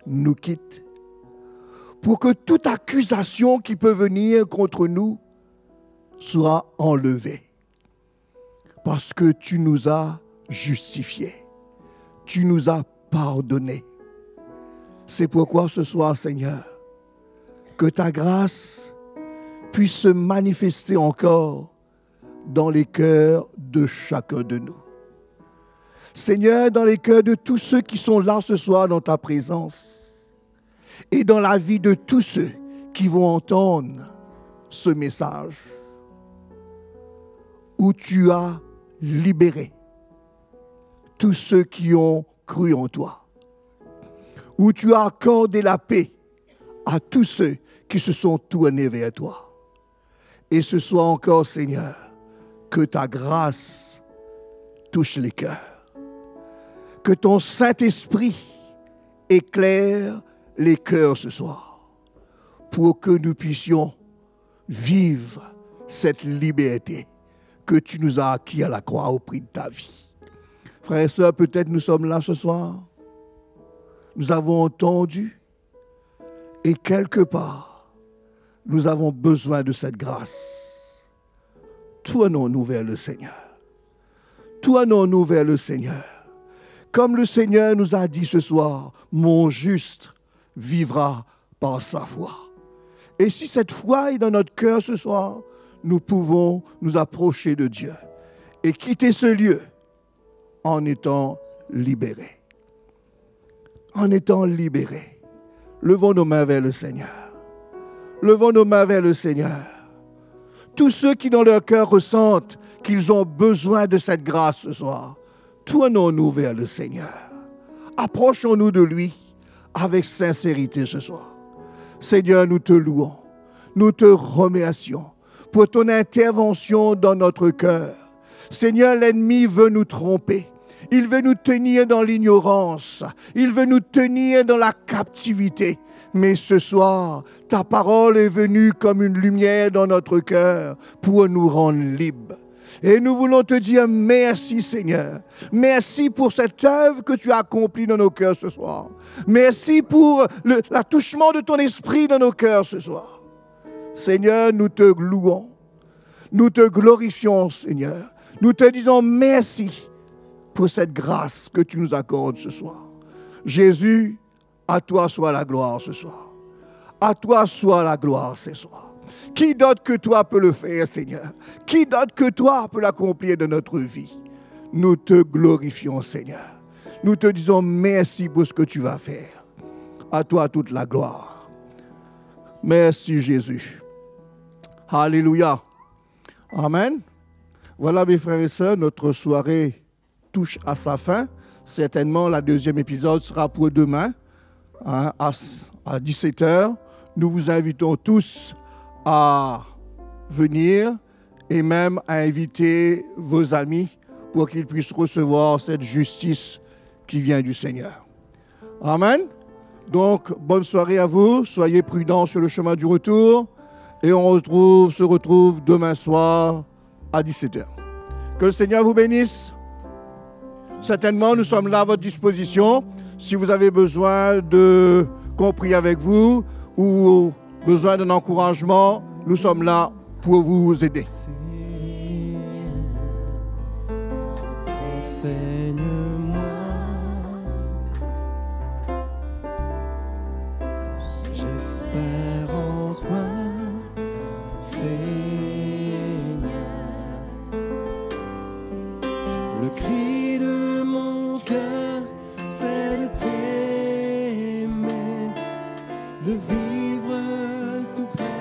nous quitte, pour que toute accusation qui peut venir contre nous soit enlevée. Parce que tu nous as justifiés, tu nous as pardonnés. C'est pourquoi ce soir, Seigneur, que ta grâce puisse se manifester encore dans les cœurs de chacun de nous. Seigneur, dans les cœurs de tous ceux qui sont là ce soir dans ta présence et dans la vie de tous ceux qui vont entendre ce message où tu as libéré tous ceux qui ont cru en toi, où tu as accordé la paix à tous ceux qui se sont tournés vers toi. Et ce soir encore, Seigneur, que ta grâce touche les cœurs, que ton Saint-Esprit éclaire les cœurs ce soir, pour que nous puissions vivre cette liberté que tu nous as acquis à la croix au prix de ta vie. Frères et sœurs, peut-être nous sommes là ce soir, nous avons entendu, et quelque part, nous avons besoin de cette grâce. Tournons-nous vers le Seigneur. Tournons-nous vers le Seigneur. Comme le Seigneur nous a dit ce soir, mon juste vivra par sa foi. Et si cette foi est dans notre cœur ce soir, nous pouvons nous approcher de Dieu et quitter ce lieu en étant libérés. En étant libérés. Levons nos mains vers le Seigneur. Levons nos mains vers le Seigneur. Tous ceux qui dans leur cœur ressentent qu'ils ont besoin de cette grâce ce soir, tournons-nous vers le Seigneur. Approchons-nous de lui avec sincérité ce soir. Seigneur, nous te louons, nous te remercions pour ton intervention dans notre cœur. Seigneur, l'ennemi veut nous tromper. Il veut nous tenir dans l'ignorance. Il veut nous tenir dans la captivité. Mais ce soir, ta parole est venue comme une lumière dans notre cœur pour nous rendre libres. Et nous voulons te dire merci, Seigneur. Merci pour cette œuvre que tu as accomplie dans nos cœurs ce soir. Merci pour l'attouchement de ton esprit dans nos cœurs ce soir. Seigneur, nous te louons. Nous te glorifions, Seigneur. Nous te disons merci pour cette grâce que tu nous accordes ce soir. Jésus, à toi soit la gloire ce soir. À toi soit la gloire ce soir. Qui d'autre que toi peut le faire, Seigneur? Qui d'autre que toi peut l'accomplir de notre vie? Nous te glorifions, Seigneur. Nous te disons merci pour ce que tu vas faire. À toi toute la gloire. Merci, Jésus. Alléluia. Amen. Voilà, mes frères et sœurs, notre soirée touche à sa fin. Certainement, la deuxième épisode sera pour demain, à 17h. Nous vous invitons tous à venir et même à inviter vos amis pour qu'ils puissent recevoir cette justice qui vient du Seigneur. Amen. Donc, bonne soirée à vous. Soyez prudents sur le chemin du retour. Et on se retrouve demain soir à 17h. Que le Seigneur vous bénisse. Certainement, nous sommes là à votre disposition. Si vous avez besoin qu'on prie avec vous ou besoin d'un encouragement, nous sommes là pour vous aider. Enseigne-moi, j'espère en toi, Seigneur. Le cri de mon cœur, c'est de t'aimer, de vivre tout près.